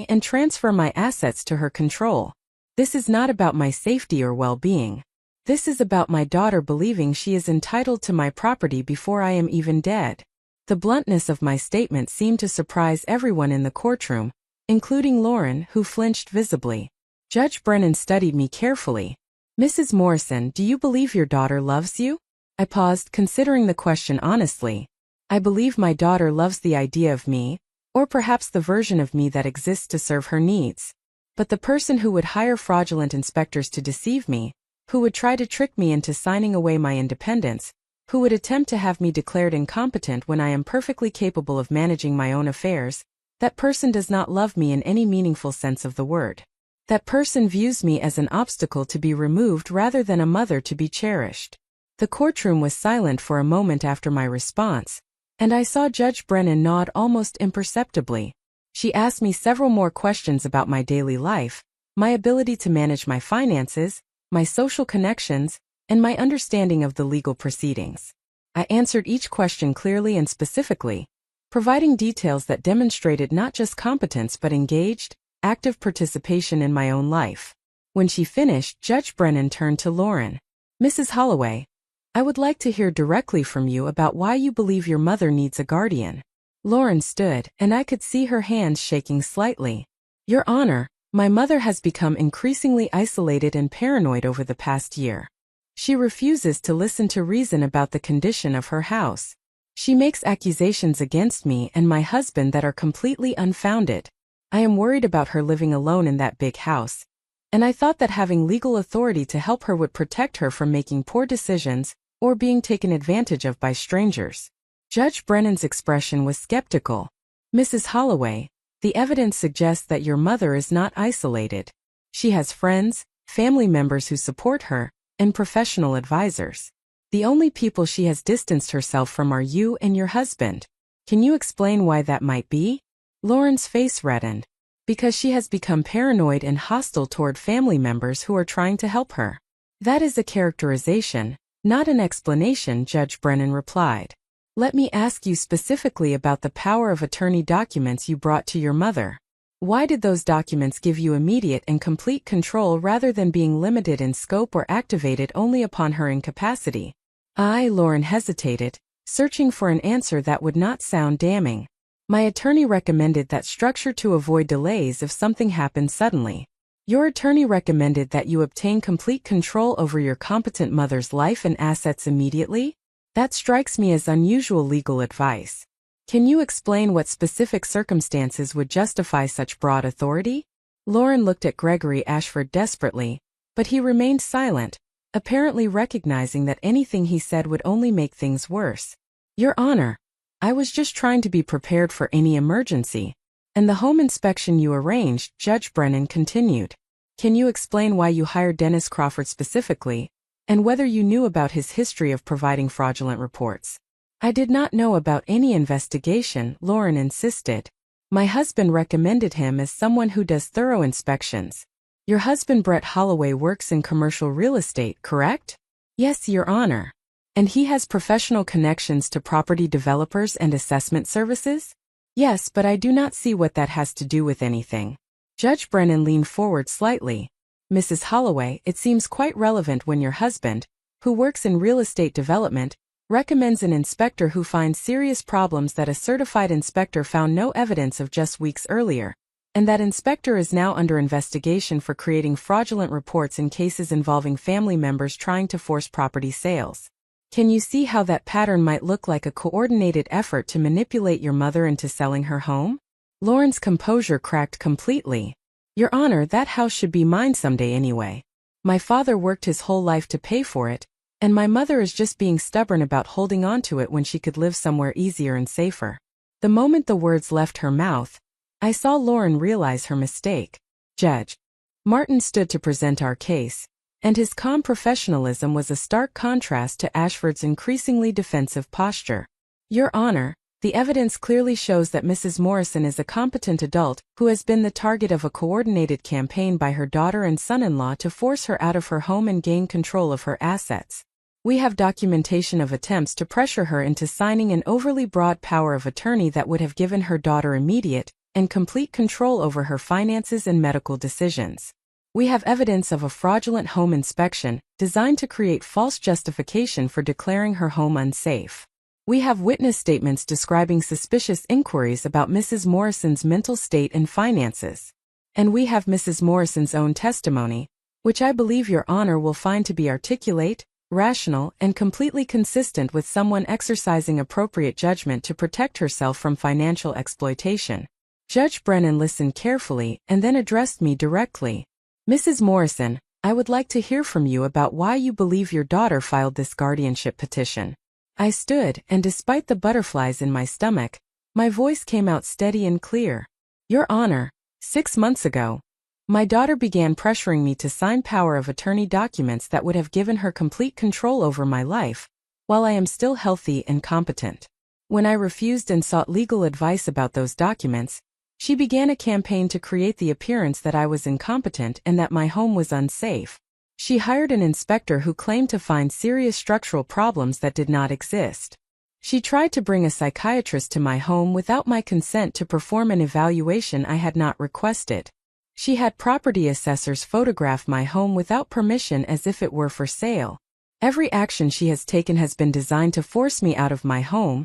and transfer my assets to her control. This is not about my safety or well-being. This is about my daughter believing she is entitled to my property before I am even dead. The bluntness of my statement seemed to surprise everyone in the courtroom, including Lauren, who flinched visibly. Judge Brennan studied me carefully. Mrs. Morrison, do you believe your daughter loves you? I paused, considering the question honestly. I believe my daughter loves the idea of me, or perhaps the version of me that exists to serve her needs. But the person who would hire fraudulent inspectors to deceive me, who would try to trick me into signing away my independence, who would attempt to have me declared incompetent when I am perfectly capable of managing my own affairs, that person does not love me in any meaningful sense of the word. That person views me as an obstacle to be removed rather than a mother to be cherished. The courtroom was silent for a moment after my response, and I saw Judge Brennan nod almost imperceptibly. She asked me several more questions about my daily life, my ability to manage my finances, my social connections, and my understanding of the legal proceedings. I answered each question clearly and specifically, providing details that demonstrated not just competence but engaged, active participation in my own life. When she finished, Judge Brennan turned to Lauren. Mrs. Holloway, I would like to hear directly from you about why you believe your mother needs a guardian. Lauren stood, and I could see her hands shaking slightly. Your Honor, my mother has become increasingly isolated and paranoid over the past year. She refuses to listen to reason about the condition of her house. She makes accusations against me and my husband that are completely unfounded. I am worried about her living alone in that big house, and I thought that having legal authority to help her would protect her from making poor decisions or being taken advantage of by strangers. Judge Brennan's expression was skeptical. Mrs. Holloway, the evidence suggests that your mother is not isolated. She has friends, family members who support her, and professional advisors. The only people she has distanced herself from are you and your husband. Can you explain why that might be? Lauren's face reddened. Because she has become paranoid and hostile toward family members who are trying to help her. That is a characterization, Not an explanation, Judge Brennan replied. Let me ask you specifically about the power of attorney documents you brought to your mother. Why did those documents give you immediate and complete control rather than being limited in scope or activated only upon her incapacity? Lauren hesitated, searching for an answer that would not sound damning. My attorney recommended that structure to avoid delays if something happened suddenly. Your attorney recommended that you obtain complete control over your competent mother's life and assets immediately? That strikes me as unusual legal advice. Can you explain what specific circumstances would justify such broad authority? Lauren looked at Gregory Ashford desperately, but he remained silent, apparently recognizing that anything he said would only make things worse. Your Honor, I was just trying to be prepared for any emergency. And the home inspection you arranged, Judge Brennan continued. Can you explain why you hired Dennis Crawford specifically, and whether you knew about his history of providing fraudulent reports? I did not know about any investigation, Lauren insisted. My husband recommended him as someone who does thorough inspections. Your husband Brett Holloway works in commercial real estate, correct? Yes, Your Honor. And he has professional connections to property developers and assessment services? Yes, but I do not see what that has to do with anything. Judge Brennan leaned forward slightly. Mrs. Holloway, it seems quite relevant when your husband, who works in real estate development, recommends an inspector who finds serious problems that a certified inspector found no evidence of just weeks earlier, and that inspector is now under investigation for creating fraudulent reports in cases involving family members trying to force property sales. Can you see how that pattern might look like a coordinated effort to manipulate your mother into selling her home? Lauren's composure cracked completely. Your Honor, that house should be mine someday anyway. My father worked his whole life to pay for it, and my mother is just being stubborn about holding on to it when she could live somewhere easier and safer. The moment the words left her mouth, I saw Lauren realize her mistake. Judge Martin stood to present our case, and his calm professionalism was a stark contrast to Ashford's increasingly defensive posture. Your Honor, the evidence clearly shows that Mrs. Morrison is a competent adult who has been the target of a coordinated campaign by her daughter and son-in-law to force her out of her home and gain control of her assets. We have documentation of attempts to pressure her into signing an overly broad power of attorney that would have given her daughter immediate and complete control over her finances and medical decisions. We have evidence of a fraudulent home inspection designed to create false justification for declaring her home unsafe. We have witness statements describing suspicious inquiries about Mrs. Morrison's mental state and finances. And we have Mrs. Morrison's own testimony, which I believe Your Honor will find to be articulate, rational, and completely consistent with someone exercising appropriate judgment to protect herself from financial exploitation. Judge Brennan listened carefully and then addressed me directly. Mrs. Morrison, I would like to hear from you about why you believe your daughter filed this guardianship petition. I stood, and despite the butterflies in my stomach, my voice came out steady and clear. Your Honor, 6 months ago, my daughter began pressuring me to sign power of attorney documents that would have given her complete control over my life, while I am still healthy and competent. When I refused and sought legal advice about those documents, she began a campaign to create the appearance that I was incompetent and that my home was unsafe. She hired an inspector who claimed to find serious structural problems that did not exist. She tried to bring a psychiatrist to my home without my consent to perform an evaluation I had not requested. She had property assessors photograph my home without permission as if it were for sale. Every action she has taken has been designed to force me out of my home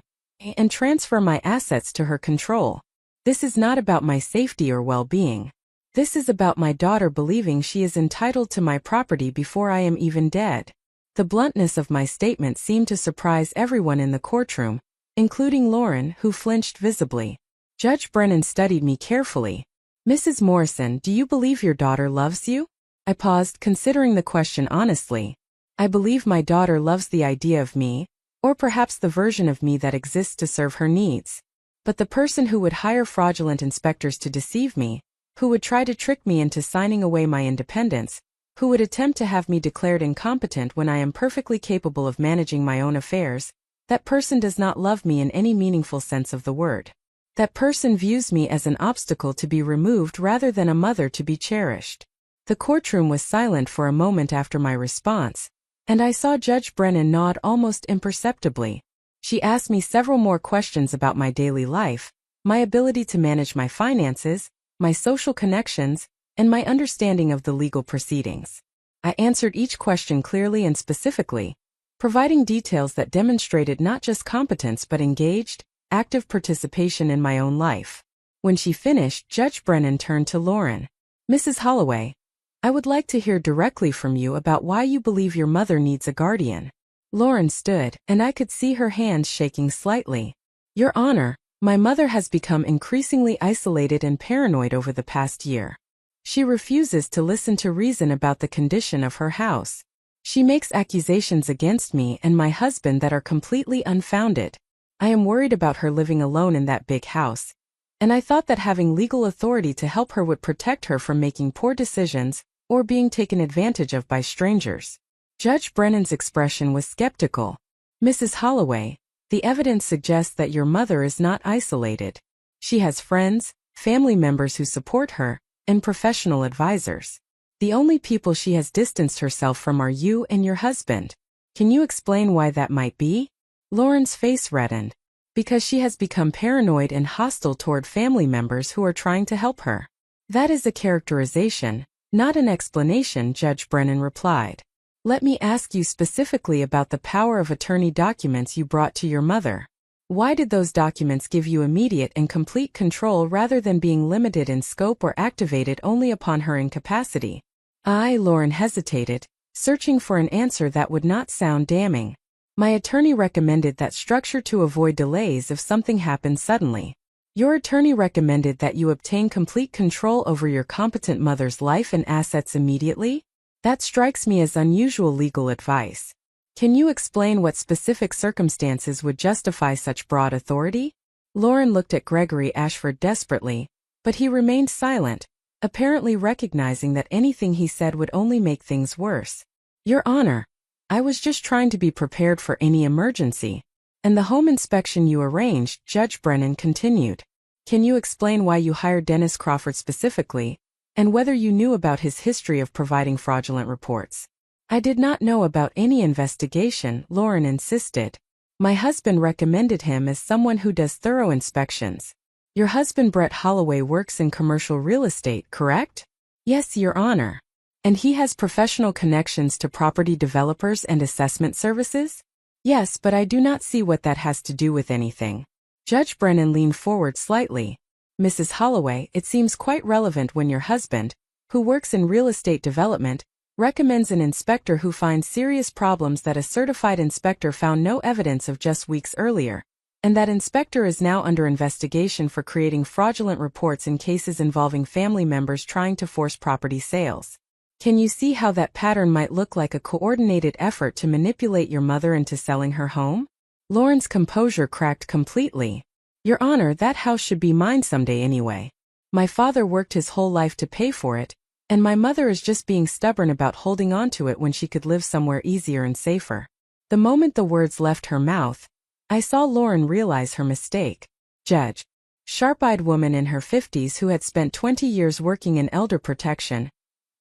and transfer my assets to her control. This is not about my safety or well-being. This is about my daughter believing she is entitled to my property before I am even dead. The bluntness of my statement seemed to surprise everyone in the courtroom, including Lauren, who flinched visibly. Judge Brennan studied me carefully. Mrs. Morrison, do you believe your daughter loves you? I paused, considering the question honestly. I believe my daughter loves the idea of me, or perhaps the version of me that exists to serve her needs. But the person who would hire fraudulent inspectors to deceive me, who would try to trick me into signing away my independence, who would attempt to have me declared incompetent when I am perfectly capable of managing my own affairs, that person does not love me in any meaningful sense of the word. That person views me as an obstacle to be removed rather than a mother to be cherished. The courtroom was silent for a moment after my response, And I saw Judge Brennan nod almost imperceptibly. She asked me several more questions about my daily life, my ability to manage my finances, my social connections, and my understanding of the legal proceedings. I answered each question clearly and specifically, providing details that demonstrated not just competence but engaged, active participation in my own life. When she finished, Judge Brennan turned to Lauren. "Mrs. Holloway, I would like to hear directly from you about why you believe your mother needs a guardian." Lauren stood, and I could see her hands shaking slightly. "Your Honor, my mother has become increasingly isolated and paranoid over the past year. She refuses to listen to reason about the condition of her house. She makes accusations against me and my husband that are completely unfounded. I am worried about her living alone in that big house, and I thought that having legal authority to help her would protect her from making poor decisions or being taken advantage of by strangers." Judge Brennan's expression was skeptical. "Mrs. Holloway, the evidence suggests that your mother is not isolated. She has friends, family members who support her, and professional advisors. The only people she has distanced herself from are you and your husband. Can you explain why that might be?" Lauren's face reddened. "Because she has become paranoid and hostile toward family members who are trying to help her." "That is a characterization, not an explanation," Judge Brennan replied. "Let me ask you specifically about the power of attorney documents you brought to your mother. Why did those documents give you immediate and complete control rather than being limited in scope or activated only upon her incapacity?" Lauren hesitated, searching for an answer that would not sound damning. "My attorney recommended that structure to avoid delays if something happened suddenly." "Your attorney recommended that you obtain complete control over your competent mother's life and assets immediately? That strikes me as unusual legal advice. Can you explain what specific circumstances would justify such broad authority?" Lauren looked at Gregory Ashford desperately, but he remained silent, apparently recognizing that anything he said would only make things worse. "Your Honor, I was just trying to be prepared for any emergency." "And the home inspection you arranged," Judge Brennan continued. "Can you explain why you hired Dennis Crawford specifically, and whether you knew about his history of providing fraudulent reports?" "I did not know about any investigation," Lauren insisted. "My husband recommended him as someone who does thorough inspections." "Your husband Brett Holloway works in commercial real estate, correct?" "Yes, Your Honor." "And he has professional connections to property developers and assessment services?" "Yes, but I do not see what that has to do with anything." Judge Brennan leaned forward slightly. "Mrs. Holloway, it seems quite relevant when your husband, who works in real estate development, recommends an inspector who finds serious problems that a certified inspector found no evidence of just weeks earlier, and that inspector is now under investigation for creating fraudulent reports in cases involving family members trying to force property sales. Can you see how that pattern might look like a coordinated effort to manipulate your mother into selling her home?" Lauren's composure cracked completely. "Your Honor, that house should be mine someday anyway. My father worked his whole life to pay for it, and my mother is just being stubborn about holding on to it when she could live somewhere easier and safer." The moment the words left her mouth, I saw Lauren realize her mistake. Judge, sharp-eyed woman in her 50s who had spent 20 years working in elder protection,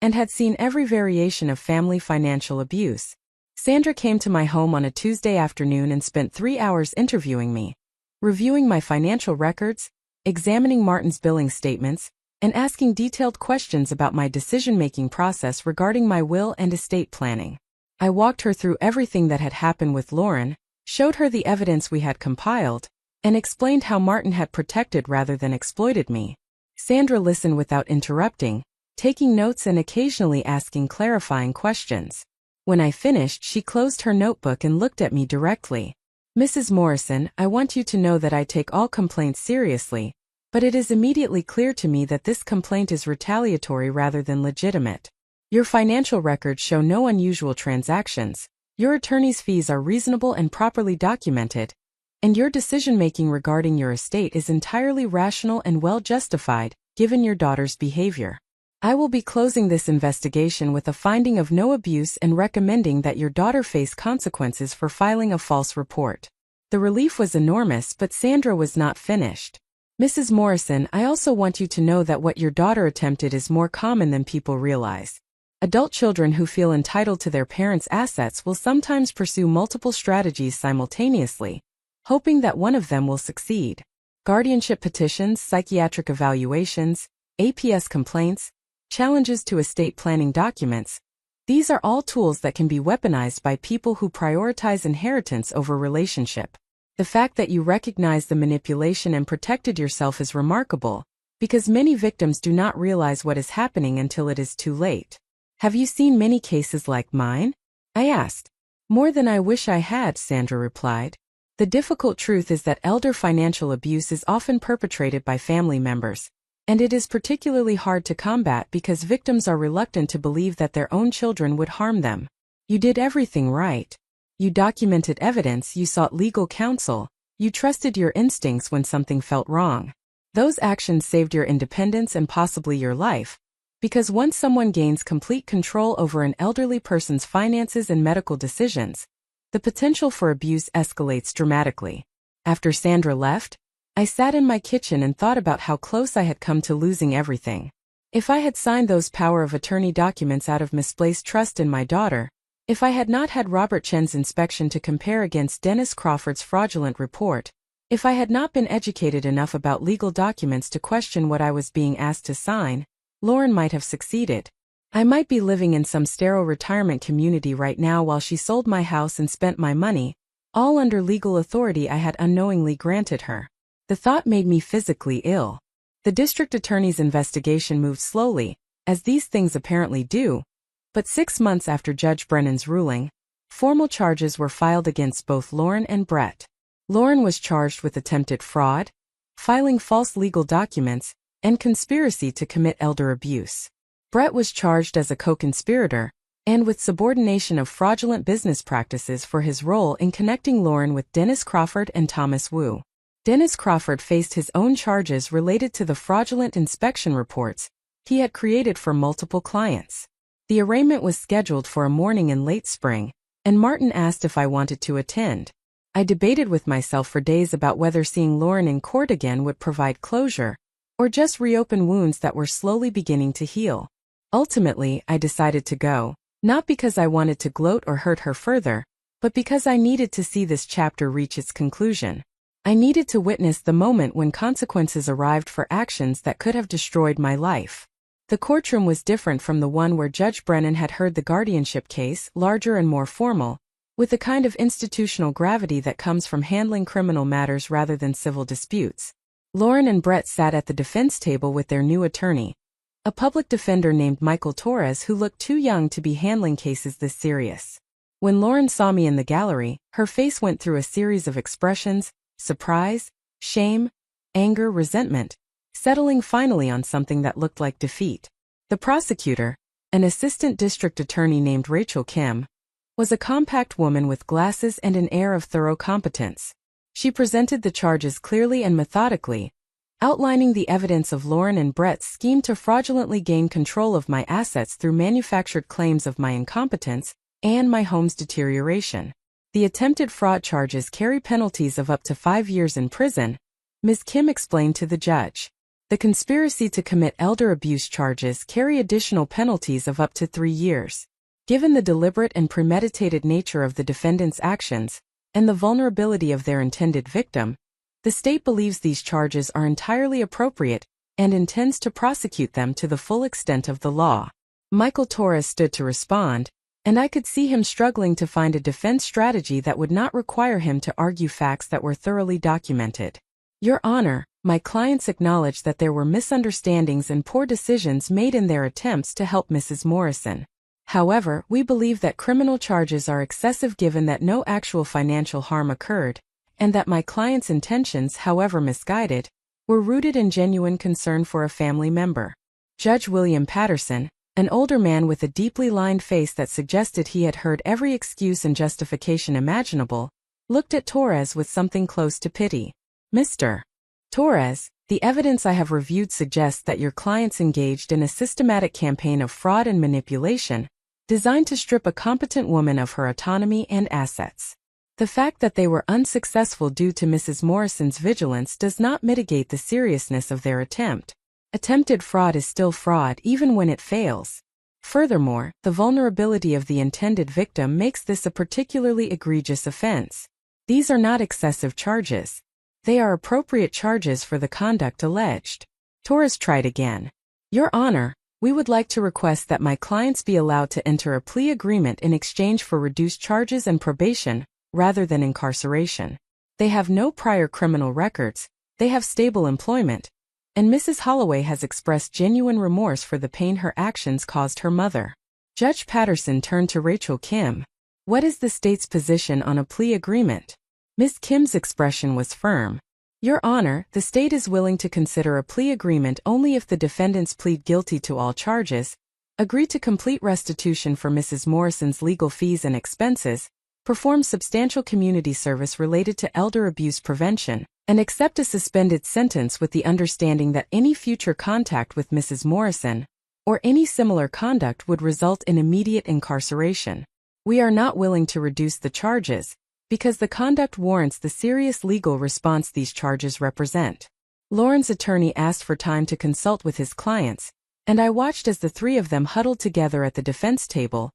and had seen every variation of family financial abuse. Sandra came to my home on a Tuesday afternoon and spent 3 hours interviewing me, reviewing my financial records, examining Martin's billing statements, and asking detailed questions about my decision-making process regarding my will and estate planning. I walked her through everything that had happened with Lauren, showed her the evidence we had compiled, and explained how Martin had protected rather than exploited me. Sandra listened without interrupting, taking notes and occasionally asking clarifying questions. When I finished, she closed her notebook and looked at me directly. "Mrs. Morrison, I want you to know that I take all complaints seriously, but it is immediately clear to me that this complaint is retaliatory rather than legitimate. Your financial records show no unusual transactions, your attorney's fees are reasonable and properly documented, and your decision-making regarding your estate is entirely rational and well justified, given your daughter's behavior. I will be closing this investigation with a finding of no abuse and recommending that your daughter face consequences for filing a false report." The relief was enormous, but Sandra was not finished. "Mrs. Morrison, I also want you to know that what your daughter attempted is more common than people realize. Adult children who feel entitled to their parents' assets will sometimes pursue multiple strategies simultaneously, hoping that one of them will succeed. Guardianship petitions, psychiatric evaluations, APS complaints, challenges to estate planning documents. These are all tools that can be weaponized by people who prioritize inheritance over relationship. The fact that you recognize the manipulation and protected yourself is remarkable, because many victims do not realize what is happening until it is too late. Have you seen many cases like mine? I asked. More than I wish I had, Sandra replied. The difficult truth is that elder financial abuse is often perpetrated by family members, and it is particularly hard to combat because victims are reluctant to believe that their own children would harm them. You did everything right. You documented evidence, you sought legal counsel, you trusted your instincts when something felt wrong. Those actions saved your independence and possibly your life, because once someone gains complete control over an elderly person's finances and medical decisions, the potential for abuse escalates dramatically. After Sandra left, I sat in my kitchen and thought about how close I had come to losing everything. If I had signed those power of attorney documents out of misplaced trust in my daughter, if I had not had Robert Chen's inspection to compare against Dennis Crawford's fraudulent report, if I had not been educated enough about legal documents to question what I was being asked to sign, Lauren might have succeeded. I might be living in some sterile retirement community right now while she sold my house and spent my money, all under legal authority I had unknowingly granted her. The thought made me physically ill. The district attorney's investigation moved slowly, as these things apparently do, but 6 months after Judge Brennan's ruling, formal charges were filed against both Lauren and Brett. Lauren was charged with attempted fraud, filing false legal documents, and conspiracy to commit elder abuse. Brett was charged as a co-conspirator, and with subordination of fraudulent business practices for his role in connecting Lauren with Dennis Crawford and Thomas Wu. Dennis Crawford faced his own charges related to the fraudulent inspection reports he had created for multiple clients. The arraignment was scheduled for a morning in late spring, and Martin asked if I wanted to attend. I debated with myself for days about whether seeing Lauren in court again would provide closure, or just reopen wounds that were slowly beginning to heal. Ultimately, I decided to go, not because I wanted to gloat or hurt her further, but because I needed to see this chapter reach its conclusion. I needed to witness the moment when consequences arrived for actions that could have destroyed my life. The courtroom was different from the one where Judge Brennan had heard the guardianship case, larger and more formal, with the kind of institutional gravity that comes from handling criminal matters rather than civil disputes. Lauren and Brett sat at the defense table with their new attorney, a public defender named Michael Torres who looked too young to be handling cases this serious. When Lauren saw me in the gallery, her face went through a series of expressions: surprise, shame, anger, resentment, settling finally on something that looked like defeat. The prosecutor, an assistant district attorney named Rachel Kim, was a compact woman with glasses and an air of thorough competence. She presented the charges clearly and methodically, outlining the evidence of Lauren and Brett's scheme to fraudulently gain control of my assets through manufactured claims of my incompetence and my home's deterioration. The attempted fraud charges carry penalties of up to 5 years in prison, Ms. Kim explained to the judge. The conspiracy to commit elder abuse charges carry additional penalties of up to 3 years. Given the deliberate and premeditated nature of the defendant's actions, and the vulnerability of their intended victim, the state believes these charges are entirely appropriate and intends to prosecute them to the full extent of the law. Michael Torres stood to respond, and I could see him struggling to find a defense strategy that would not require him to argue facts that were thoroughly documented. Your Honor, my clients acknowledge that there were misunderstandings and poor decisions made in their attempts to help Mrs. Morrison. However, we believe that criminal charges are excessive given that no actual financial harm occurred, and that my client's intentions, however misguided, were rooted in genuine concern for a family member. Judge William Patterson, an older man with a deeply lined face that suggested he had heard every excuse and justification imaginable, looked at Torres with something close to pity. Mr. Torres, the evidence I have reviewed suggests that your clients engaged in a systematic campaign of fraud and manipulation, designed to strip a competent woman of her autonomy and assets. The fact that they were unsuccessful due to Mrs. Morrison's vigilance does not mitigate the seriousness of their attempt. Attempted fraud is still fraud even when it fails. Furthermore, the vulnerability of the intended victim makes this a particularly egregious offense. These are not excessive charges. They are appropriate charges for the conduct alleged. Torres tried again. Your Honor, we would like to request that my clients be allowed to enter a plea agreement in exchange for reduced charges and probation, rather than incarceration. They have no prior criminal records, they have stable employment, and Mrs. Holloway has expressed genuine remorse for the pain her actions caused her mother. Judge Patterson turned to Rachel Kim. What is the state's position on a plea agreement? Ms. Kim's expression was firm. Your Honor, the state is willing to consider a plea agreement only if the defendants plead guilty to all charges, agree to complete restitution for Mrs. Morrison's legal fees and expenses, perform substantial community service related to elder abuse prevention, and accept a suspended sentence with the understanding that any future contact with Mrs. Morrison, or any similar conduct would result in immediate incarceration. We are not willing to reduce the charges, because the conduct warrants the serious legal response these charges represent. Lauren's attorney asked for time to consult with his clients, and I watched as the three of them huddled together at the defense table,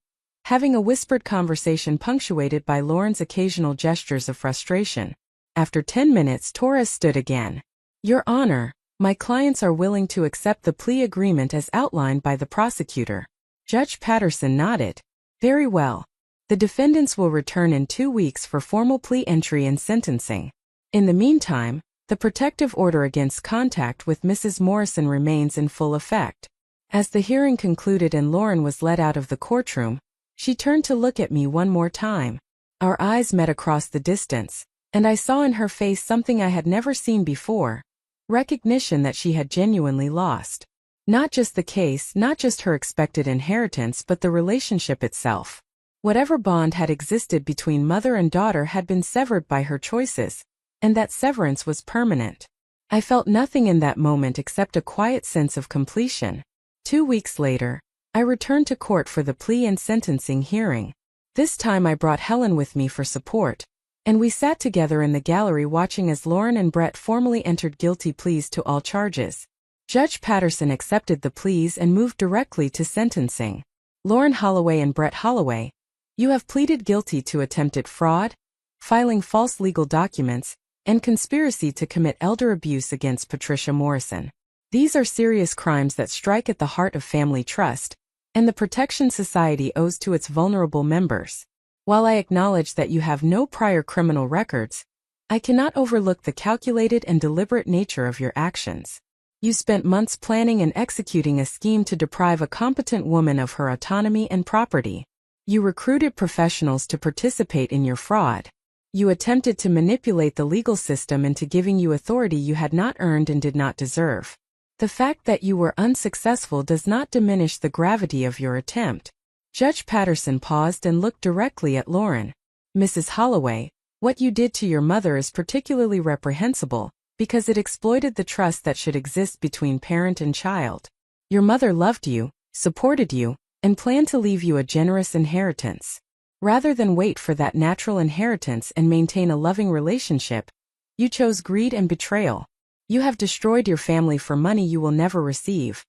having a whispered conversation punctuated by Lauren's occasional gestures of frustration. After 10 minutes, Torres stood again. Your Honor, my clients are willing to accept the plea agreement as outlined by the prosecutor. Judge Patterson nodded. Very well. The defendants will return in 2 weeks for formal plea entry and sentencing. In the meantime, the protective order against contact with Mrs. Morrison remains in full effect. As the hearing concluded and Lauren was led out of the courtroom, she turned to look at me one more time. Our eyes met across the distance, and I saw in her face something I had never seen before: recognition that she had genuinely lost. Not just the case, not just her expected inheritance, but the relationship itself. Whatever bond had existed between mother and daughter had been severed by her choices, and that severance was permanent. I felt nothing in that moment except a quiet sense of completion. 2 weeks later, I returned to court for the plea and sentencing hearing. This time I brought Helen with me for support, and we sat together in the gallery watching as Lauren and Brett formally entered guilty pleas to all charges. Judge Patterson accepted the pleas and moved directly to sentencing. Lauren Holloway and Brett Holloway, you have pleaded guilty to attempted fraud, filing false legal documents, and conspiracy to commit elder abuse against Patricia Morrison. These are serious crimes that strike at the heart of family trust, and the protection society owes to its vulnerable members. While I acknowledge that you have no prior criminal records, I cannot overlook the calculated and deliberate nature of your actions. You spent months planning and executing a scheme to deprive a competent woman of her autonomy and property. You recruited professionals to participate in your fraud. You attempted to manipulate the legal system into giving you authority you had not earned and did not deserve. The fact that you were unsuccessful does not diminish the gravity of your attempt. Judge Patterson paused and looked directly at Lauren. Mrs. Holloway, what you did to your mother is particularly reprehensible, because it exploited the trust that should exist between parent and child. Your mother loved you, supported you, and planned to leave you a generous inheritance. Rather than wait for that natural inheritance and maintain a loving relationship, you chose greed and betrayal. You have destroyed your family for money you will never receive,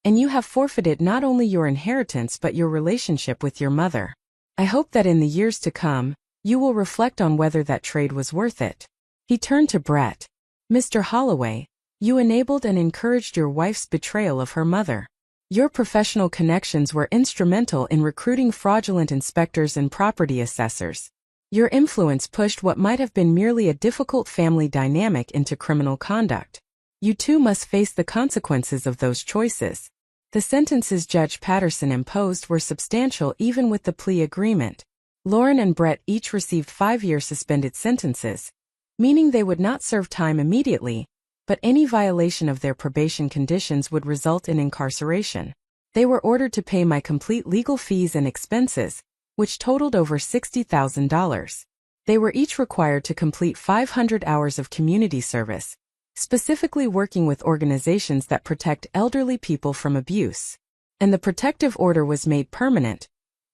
and you have forfeited not only your inheritance but your relationship with your mother. I hope that in the years to come, you will reflect on whether that trade was worth it. He turned to Brett. Mr. Holloway, you enabled and encouraged your wife's betrayal of her mother. Your professional connections were instrumental in recruiting fraudulent inspectors and property assessors. Your influence pushed what might have been merely a difficult family dynamic into criminal conduct. You too must face the consequences of those choices. The sentences Judge Patterson imposed were substantial even with the plea agreement. Lauren and Brett each received 5-year suspended sentences, meaning they would not serve time immediately, but any violation of their probation conditions would result in incarceration. They were ordered to pay my complete legal fees and expenses, which totaled over $60,000. They were each required to complete 500 hours of community service, specifically working with organizations that protect elderly people from abuse. And the protective order was made permanent,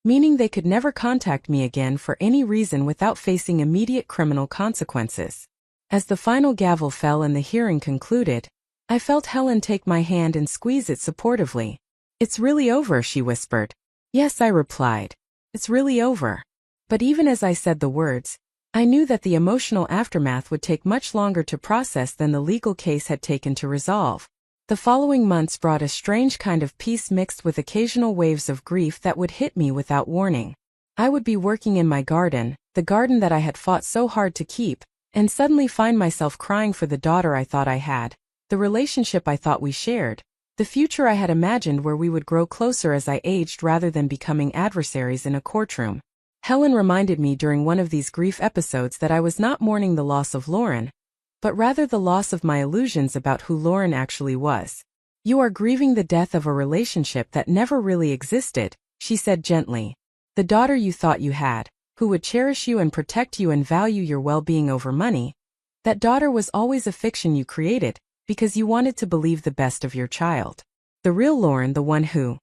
meaning they could never contact me again for any reason without facing immediate criminal consequences. As the final gavel fell and the hearing concluded, I felt Helen take my hand and squeeze it supportively. "It's really over," she whispered. "Yes," I replied. "It's really over." But even as I said the words, I knew that the emotional aftermath would take much longer to process than the legal case had taken to resolve. The following months brought a strange kind of peace mixed with occasional waves of grief that would hit me without warning. I would be working in my garden, the garden that I had fought so hard to keep, and suddenly find myself crying for the daughter I thought I had, the relationship I thought we shared, the future I had imagined where we would grow closer as I aged rather than becoming adversaries in a courtroom. Helen reminded me during one of these grief episodes that I was not mourning the loss of Lauren, but rather the loss of my illusions about who Lauren actually was. "You are grieving the death of a relationship that never really existed," she said gently. "The daughter you thought you had, who would cherish you and protect you and value your well-being over money, that daughter was always a fiction you created, because you wanted to believe the best of your child. The real Lauren, the one who..."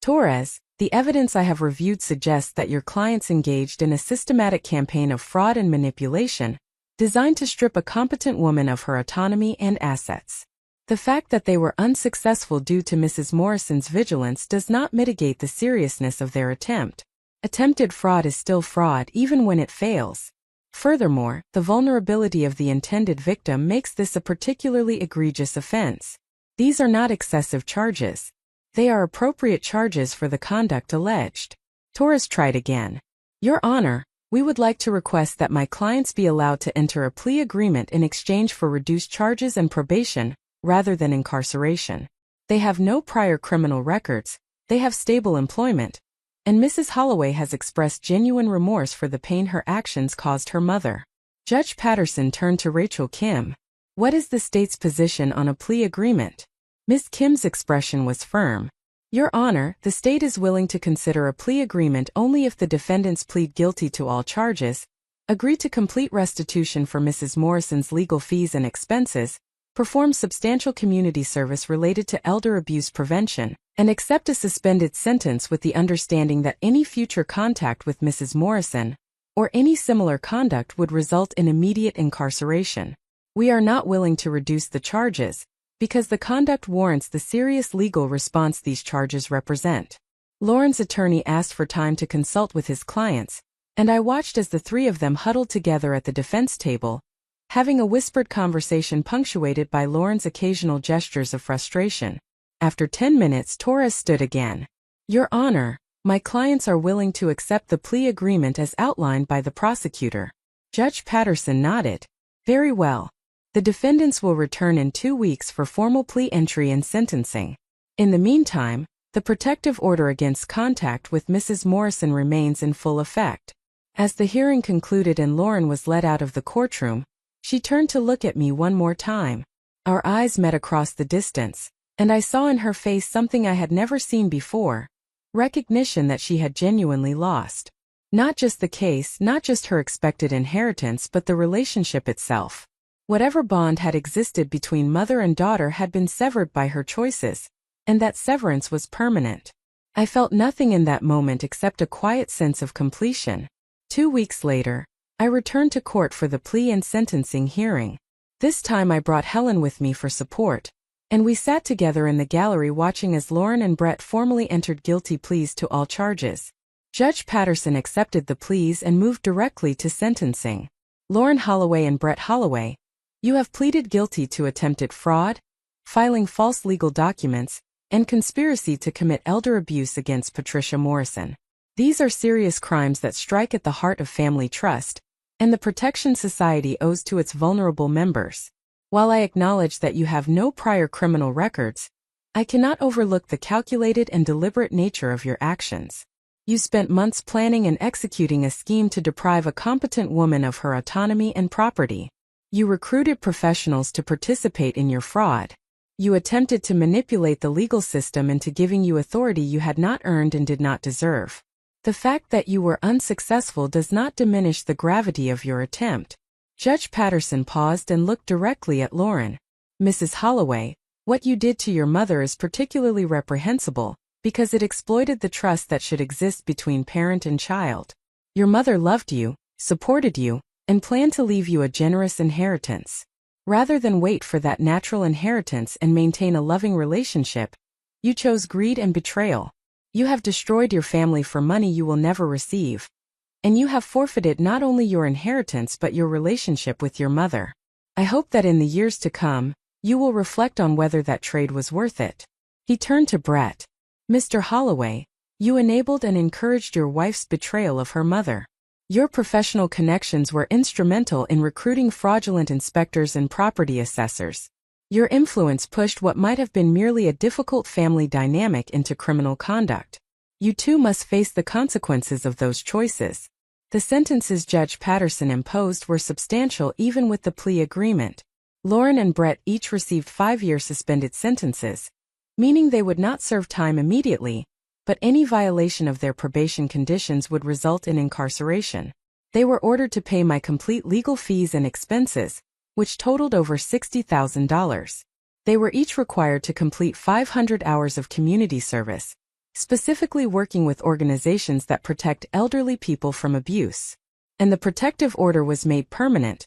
Torres, the evidence I have reviewed suggests that your clients engaged in a systematic campaign of fraud and manipulation, designed to strip a competent woman of her autonomy and assets. The fact that they were unsuccessful due to Mrs. Morrison's vigilance does not mitigate the seriousness of their attempt. Attempted fraud is still fraud even when it fails. Furthermore, the vulnerability of the intended victim makes this a particularly egregious offense. These are not excessive charges. They are appropriate charges for the conduct alleged. Torres tried again. "Your Honor, we would like to request that my clients be allowed to enter a plea agreement in exchange for reduced charges and probation, rather than incarceration. They have no prior criminal records, they have stable employment, and Mrs. Holloway has expressed genuine remorse for the pain her actions caused her mother." Judge Patterson turned to Rachel Kim. "What is the state's position on a plea agreement?" Ms. Kim's expression was firm. "Your Honor, the state is willing to consider a plea agreement only if the defendants plead guilty to all charges, agree to complete restitution for Mrs. Morrison's legal fees and expenses, perform substantial community service related to elder abuse prevention, and accept a suspended sentence with the understanding that any future contact with Mrs. Morrison, or any similar conduct would result in immediate incarceration. We are not willing to reduce the charges, because the conduct warrants the serious legal response these charges represent." Lauren's attorney asked for time to consult with his clients, and I watched as the three of them huddled together at the defense table, having a whispered conversation punctuated by Lauren's occasional gestures of frustration. After 10 minutes, Torres stood again. "Your Honor, my clients are willing to accept the plea agreement as outlined by the prosecutor." Judge Patterson nodded. "Very well. The defendants will return in 2 weeks for formal plea entry and sentencing. In the meantime, the protective order against contact with Mrs. Morrison remains in full effect." As the hearing concluded and Lauren was led out of the courtroom, she turned to look at me one more time. Our eyes met across the distance, and I saw in her face something I had never seen before: recognition that she had genuinely lost. Not just the case, not just her expected inheritance, but the relationship itself. Whatever bond had existed between mother and daughter had been severed by her choices, and that severance was permanent. I felt nothing in that moment except a quiet sense of completion. 2 weeks later, I returned to court for the plea and sentencing hearing. This time I brought Helen with me for support, and we sat together in the gallery watching as Lauren and Brett formally entered guilty pleas to all charges. Judge Patterson accepted the pleas and moved directly to sentencing. "Lauren Holloway and Brett Holloway, you have pleaded guilty to attempted fraud, filing false legal documents, and conspiracy to commit elder abuse against Patricia Morrison. These are serious crimes that strike at the heart of family trust, and the protection society owes to its vulnerable members. While I acknowledge that you have no prior criminal records, I cannot overlook the calculated and deliberate nature of your actions. You spent months planning and executing a scheme to deprive a competent woman of her autonomy and property. You recruited professionals to participate in your fraud. You attempted to manipulate the legal system into giving you authority you had not earned and did not deserve. The fact that you were unsuccessful does not diminish the gravity of your attempt." Judge Patterson paused and looked directly at Lauren. "Mrs. Holloway, what you did to your mother is particularly reprehensible, because it exploited the trust that should exist between parent and child. Your mother loved you, supported you, and planned to leave you a generous inheritance. Rather than wait for that natural inheritance and maintain a loving relationship, You chose greed and betrayal. You have destroyed your family for money you will never receive. And you have forfeited not only your inheritance but your relationship with your mother. I hope that in the years to come, you will reflect on whether that trade was worth it. He turned to Brett. Mr. Holloway, you enabled and encouraged your wife's betrayal of her mother. Your professional connections were instrumental in recruiting fraudulent inspectors and property assessors. Your influence pushed what might have been merely a difficult family dynamic into criminal conduct. You too must face the consequences of those choices. The sentences Judge Patterson imposed were substantial even with the plea agreement. Lauren and Brett each received 5-year suspended sentences, meaning they would not serve time immediately, but any violation of their probation conditions would result in incarceration. They were ordered to pay my complete legal fees and expenses, which totaled over $60,000. They were each required to complete 500 hours of community service, specifically working with organizations that protect elderly people from abuse. And the protective order was made permanent,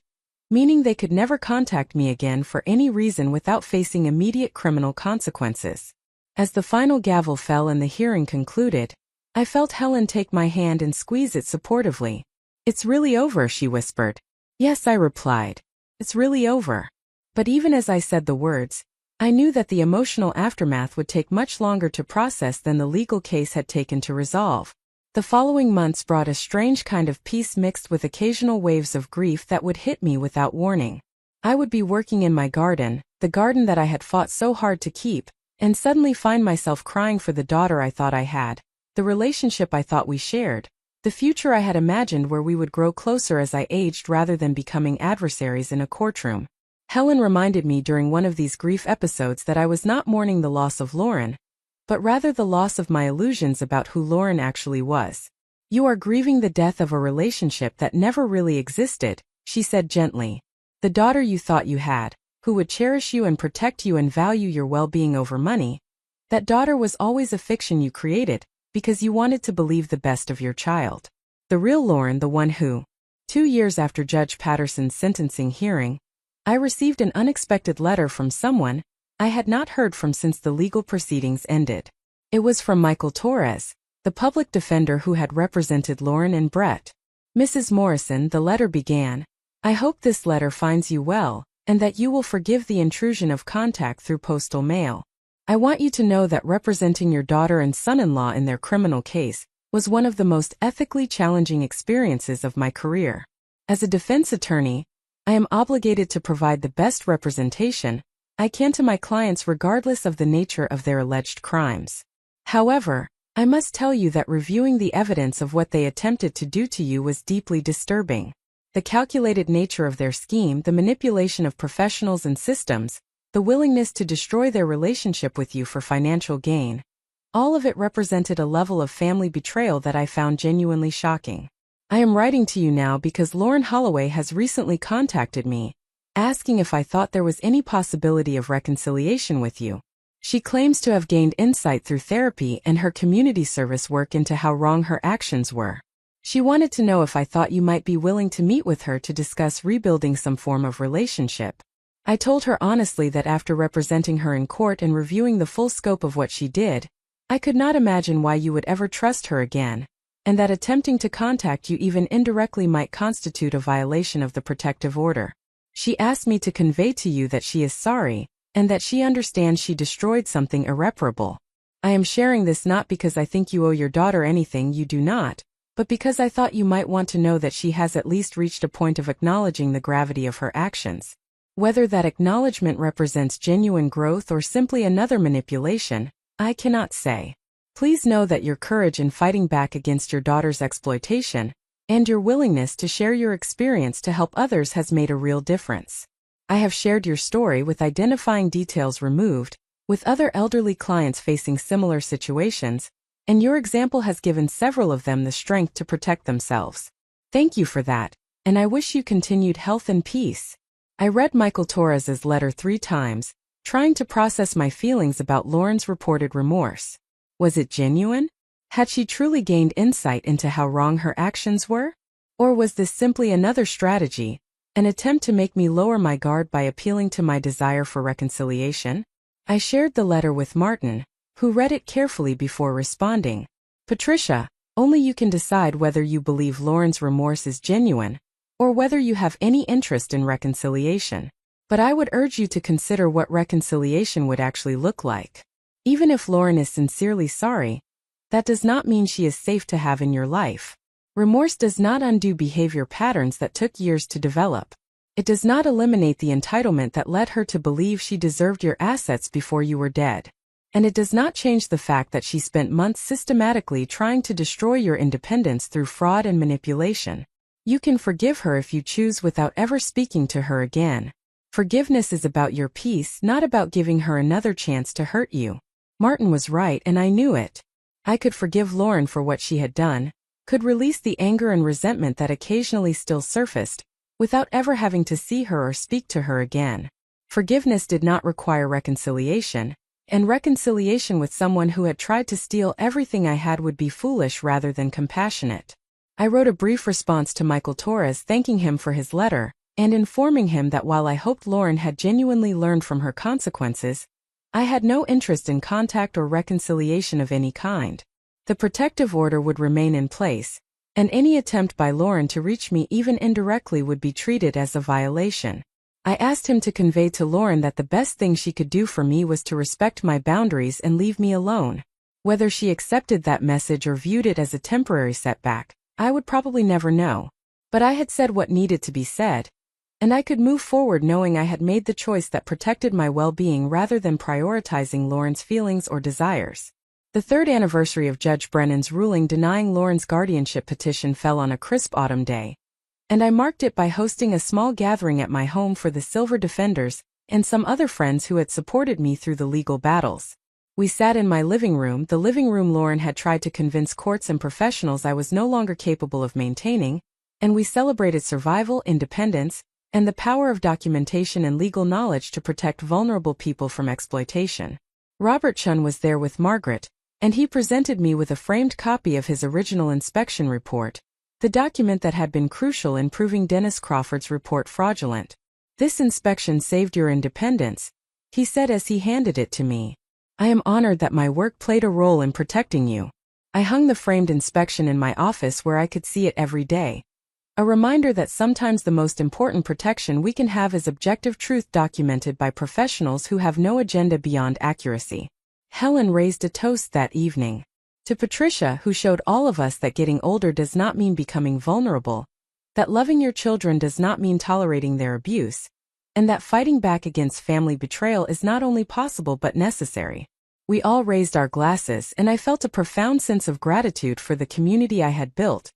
meaning they could never contact me again for any reason without facing immediate criminal consequences. As the final gavel fell and the hearing concluded, I felt Helen take my hand and squeeze it supportively. "It's really over," she whispered. "Yes," I replied. "It's really over." But even as I said the words, I knew that the emotional aftermath would take much longer to process than the legal case had taken to resolve. The following months brought a strange kind of peace mixed with occasional waves of grief that would hit me without warning. I would be working in my garden, the garden that I had fought so hard to keep, and suddenly find myself crying for the daughter I thought I had, the relationship I thought we shared, the future I had imagined where we would grow closer as I aged rather than becoming adversaries in a courtroom. Helen reminded me during one of these grief episodes that I was not mourning the loss of Lauren, but rather the loss of my illusions about who Lauren actually was. "You are grieving the death of a relationship that never really existed," she said gently. "The daughter you thought you had, who would cherish you and protect you and value your well-being over money, that daughter was always a fiction you created, because you wanted to believe the best of your child. The real Lauren, the one who..." 2 years after Judge Patterson's sentencing hearing, I received an unexpected letter from someone I had not heard from since the legal proceedings ended. It was from Michael Torres, the public defender who had represented Lauren and Brett. "Mrs. Morrison," the letter began, "I hope this letter finds you well, and that you will forgive the intrusion of contact through postal mail. I want you to know that representing your daughter and son-in-law in their criminal case was one of the most ethically challenging experiences of my career. As a defense attorney, I am obligated to provide the best representation I can to my clients regardless of the nature of their alleged crimes. However, I must tell you that reviewing the evidence of what they attempted to do to you was deeply disturbing. The calculated nature of their scheme, the manipulation of professionals and systems, the willingness to destroy their relationship with you for financial gain, all of it represented a level of family betrayal that I found genuinely shocking. I am writing to you now because Lauren Holloway has recently contacted me, asking if I thought there was any possibility of reconciliation with you. She claims to have gained insight through therapy and her community service work into how wrong her actions were. She wanted to know if I thought you might be willing to meet with her to discuss rebuilding some form of relationship. I told her honestly that after representing her in court and reviewing the full scope of what she did, I could not imagine why you would ever trust her again, and that attempting to contact you even indirectly might constitute a violation of the protective order. She asked me to convey to you that she is sorry, and that she understands she destroyed something irreparable. I am sharing this not because I think you owe your daughter anything you do not, but because I thought you might want to know that she has at least reached a point of acknowledging the gravity of her actions. Whether that acknowledgement represents genuine growth or simply another manipulation, I cannot say. Please know that your courage in fighting back against your daughter's exploitation, and your willingness to share your experience to help others has made a real difference. I have shared your story with identifying details removed, with other elderly clients facing similar situations, and your example has given several of them the strength to protect themselves. Thank you for that, and I wish you continued health and peace. I read Michael Torres's letter 3 times, trying to process my feelings about Lauren's reported remorse. Was it genuine? Had she truly gained insight into how wrong her actions were? Or was this simply another strategy, an attempt to make me lower my guard by appealing to my desire for reconciliation? I shared the letter with Martin, who read it carefully before responding. Patricia, only you can decide whether you believe Lauren's remorse is genuine, or whether you have any interest in reconciliation. But I would urge you to consider what reconciliation would actually look like. Even if Lauren is sincerely sorry, that does not mean she is safe to have in your life. Remorse does not undo behavior patterns that took years to develop. It does not eliminate the entitlement that led her to believe she deserved your assets before you were dead. And it does not change the fact that she spent months systematically trying to destroy your independence through fraud and manipulation. You can forgive her if you choose without ever speaking to her again. Forgiveness is about your peace, not about giving her another chance to hurt you. Martin was right, and I knew it. I could forgive Lauren for what she had done, could release the anger and resentment that occasionally still surfaced, without ever having to see her or speak to her again. Forgiveness did not require reconciliation, and reconciliation with someone who had tried to steal everything I had would be foolish rather than compassionate. I wrote a brief response to Michael Torres thanking him for his letter, and informing him that while I hoped Lauren had genuinely learned from her consequences, I had no interest in contact or reconciliation of any kind. The protective order would remain in place, and any attempt by Lauren to reach me even indirectly would be treated as a violation. I asked him to convey to Lauren that the best thing she could do for me was to respect my boundaries and leave me alone. Whether she accepted that message or viewed it as a temporary setback, I would probably never know. But I had said what needed to be said, and I could move forward knowing I had made the choice that protected my well-being rather than prioritizing Lauren's feelings or desires. The third anniversary of Judge Brennan's ruling denying Lauren's guardianship petition fell on a crisp autumn day, and I marked it by hosting a small gathering at my home for the Silver Defenders and some other friends who had supported me through the legal battles. We sat in my living room, the living room Lauren had tried to convince courts and professionals I was no longer capable of maintaining, and we celebrated survival, independence, and the power of documentation and legal knowledge to protect vulnerable people from exploitation. Robert Chun was there with Margaret, and he presented me with a framed copy of his original inspection report, the document that had been crucial in proving Dennis Crawford's report fraudulent. "This inspection saved your independence," he said as he handed it to me. "I am honored that my work played a role in protecting you." I hung the framed inspection in my office where I could see it every day. A reminder that sometimes the most important protection we can have is objective truth documented by professionals who have no agenda beyond accuracy. Helen raised a toast that evening. To Patricia, who showed all of us that getting older does not mean becoming vulnerable, that loving your children does not mean tolerating their abuse, and that fighting back against family betrayal is not only possible but necessary. We all raised our glasses, and I felt a profound sense of gratitude for the community I had built,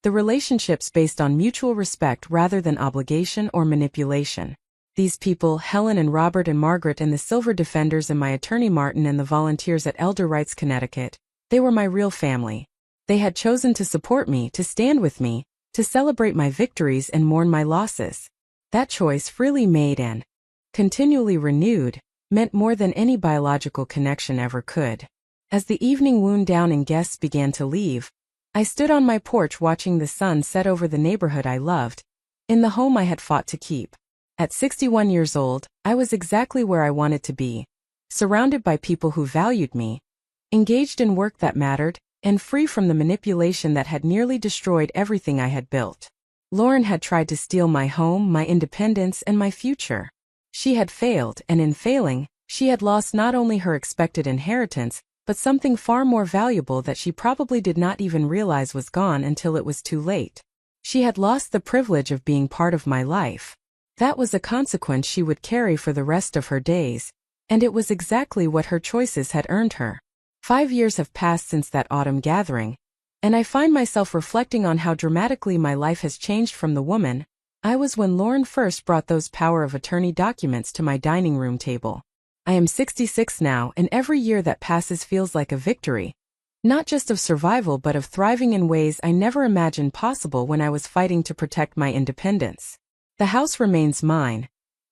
the relationships based on mutual respect rather than obligation or manipulation. These people, Helen and Robert and Margaret and the Silver Defenders and my attorney Martin and the volunteers at Elder Rights Connecticut, they were my real family. They had chosen to support me, to stand with me, to celebrate my victories and mourn my losses. That choice, freely made and continually renewed, meant more than any biological connection ever could. As the evening wound down and guests began to leave, I stood on my porch watching the sun set over the neighborhood I loved, in the home I had fought to keep. At 61 years old, I was exactly where I wanted to be, surrounded by people who valued me, engaged in work that mattered, and free from the manipulation that had nearly destroyed everything I had built. Lauren had tried to steal my home, my independence, and my future. She had failed, and in failing, she had lost not only her expected inheritance, but something far more valuable that she probably did not even realize was gone until it was too late. She had lost the privilege of being part of my life. That was a consequence she would carry for the rest of her days, and it was exactly what her choices had earned her. 5 years have passed since that autumn gathering, and I find myself reflecting on how dramatically my life has changed from the woman I was when Lauren first brought those power of attorney documents to my dining room table. I am 66 now, and every year that passes feels like a victory, not just of survival but of thriving in ways I never imagined possible when I was fighting to protect my independence. The house remains mine,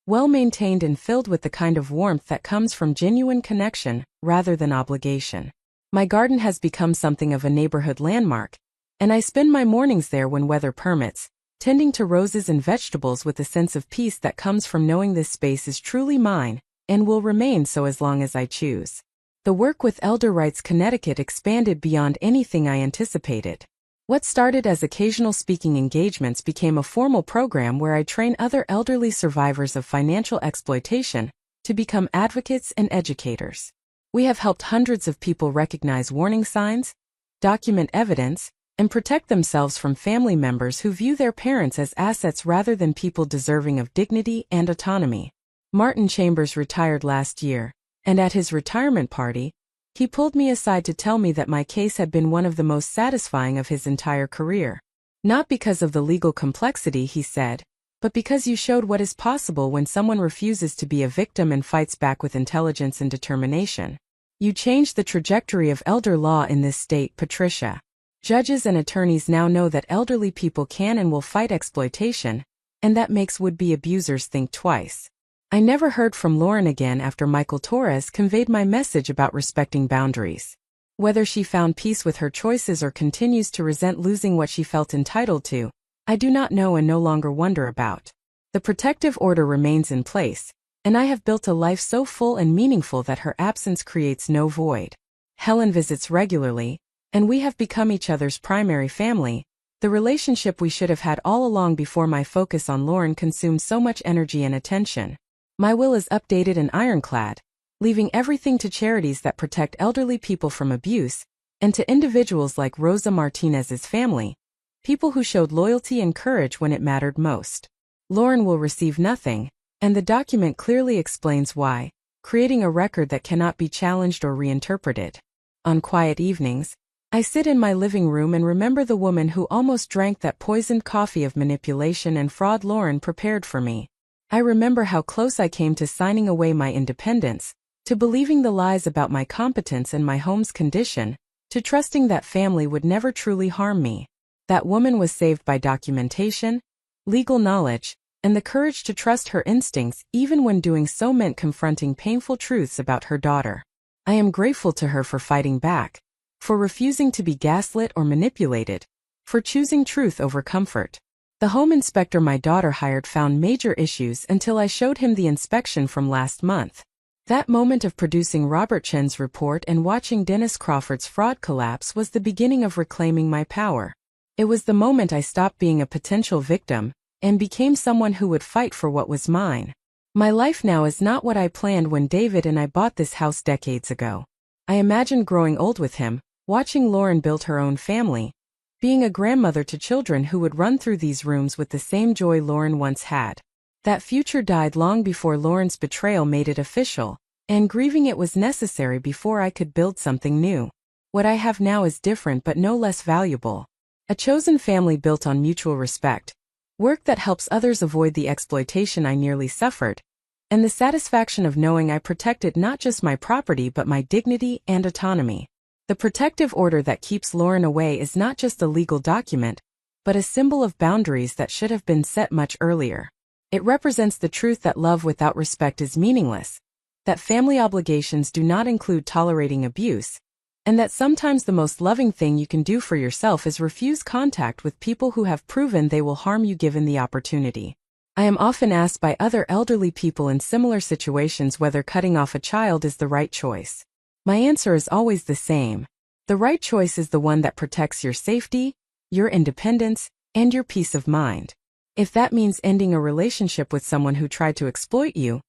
well-maintained and filled with the kind of warmth that comes from genuine connection rather than obligation. My garden has become something of a neighborhood landmark, and I spend my mornings there when weather permits, tending to roses and vegetables with a sense of peace that comes from knowing this space is truly mine and will remain so as long as I choose. The work with Elder Rights Connecticut expanded beyond anything I anticipated. What started as occasional speaking engagements became a formal program where I train other elderly survivors of financial exploitation to become advocates and educators. We have helped hundreds of people recognize warning signs, document evidence, and protect themselves from family members who view their parents as assets rather than people deserving of dignity and autonomy. Martin Chambers retired last year, and at his retirement party, he pulled me aside to tell me that my case had been one of the most satisfying of his entire career. Not because of the legal complexity, he said, but because you showed what is possible when someone refuses to be a victim and fights back with intelligence and determination. You changed the trajectory of elder law in this state, Patricia. Judges and attorneys now know that elderly people can and will fight exploitation, and that makes would-be abusers think twice. I never heard from Lauren again after Michael Torres conveyed my message about respecting boundaries. Whether she found peace with her choices or continues to resent losing what she felt entitled to, I do not know and no longer wonder about. The protective order remains in place, and I have built a life so full and meaningful that her absence creates no void. Helen visits regularly, and we have become each other's primary family, the relationship we should have had all along before my focus on Lauren consumed so much energy and attention. My will is updated and ironclad, leaving everything to charities that protect elderly people from abuse, and to individuals like Rosa Martinez's family, people who showed loyalty and courage when it mattered most. Lauren will receive nothing, and the document clearly explains why, creating a record that cannot be challenged or reinterpreted. On quiet evenings, I sit in my living room and remember the woman who almost drank that poisoned coffee of manipulation and fraud Lauren prepared for me. I remember how close I came to signing away my independence, to believing the lies about my competence and my home's condition, to trusting that family would never truly harm me. That woman was saved by documentation, legal knowledge, and the courage to trust her instincts even when doing so meant confronting painful truths about her daughter. I am grateful to her for fighting back, for refusing to be gaslit or manipulated, for choosing truth over comfort. The home inspector my daughter hired found major issues until I showed him the inspection from last month. That moment of producing Robert Chen's report and watching Dennis Crawford's fraud collapse was the beginning of reclaiming my power. It was the moment I stopped being a potential victim and became someone who would fight for what was mine. My life now is not what I planned when David and I bought this house decades ago. I imagined growing old with him, watching Lauren build her own family, being a grandmother to children who would run through these rooms with the same joy Lauren once had. That future died long before Lauren's betrayal made it official, and grieving it was necessary before I could build something new. What I have now is different but no less valuable. A chosen family built on mutual respect, work that helps others avoid the exploitation I nearly suffered, and the satisfaction of knowing I protected not just my property but my dignity and autonomy. The protective order that keeps Lauren away is not just a legal document, but a symbol of boundaries that should have been set much earlier. It represents the truth that love without respect is meaningless, that family obligations do not include tolerating abuse, and that sometimes the most loving thing you can do for yourself is refuse contact with people who have proven they will harm you given the opportunity. I am often asked by other elderly people in similar situations whether cutting off a child is the right choice. My answer is always the same. The right choice is the one that protects your safety, your independence, and your peace of mind. If that means ending a relationship with someone who tried to exploit you,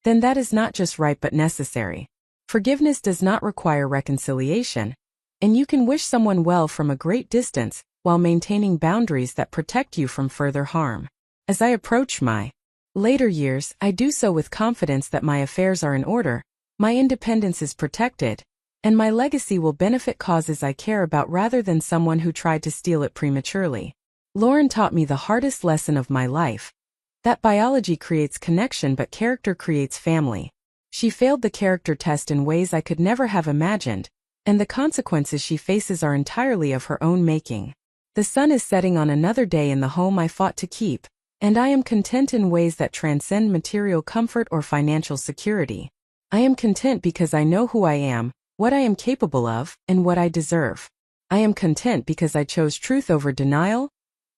then that is not just right but necessary. Forgiveness does not require reconciliation, and you can wish someone well from a great distance while maintaining boundaries that protect you from further harm. As I approach my later years, I do so with confidence that my affairs are in order, my independence is protected, and my legacy will benefit causes I care about rather than someone who tried to steal it prematurely. Lauren taught me the hardest lesson of my life, that biology creates connection but character creates family. She failed the character test in ways I could never have imagined, and the consequences she faces are entirely of her own making. The sun is setting on another day in the home I fought to keep, and I am content in ways that transcend material comfort or financial security. I am content because I know who I am, what I am capable of, and what I deserve. I am content because I chose truth over denial,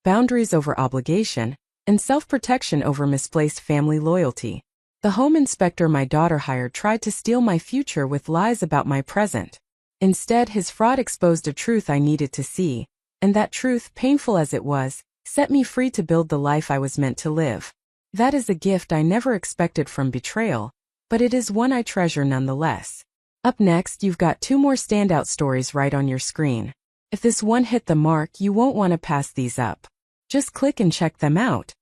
boundaries over obligation, and self-protection over misplaced family loyalty. The home inspector my daughter hired tried to steal my future with lies about my present. Instead, his fraud exposed a truth I needed to see, and that truth, painful as it was, set me free to build the life I was meant to live. That is a gift I never expected from betrayal, but it is one I treasure nonetheless. Up next, you've got 2 more standout stories right on your screen. If this one hit the mark, you won't want to pass these up. Just click and check them out.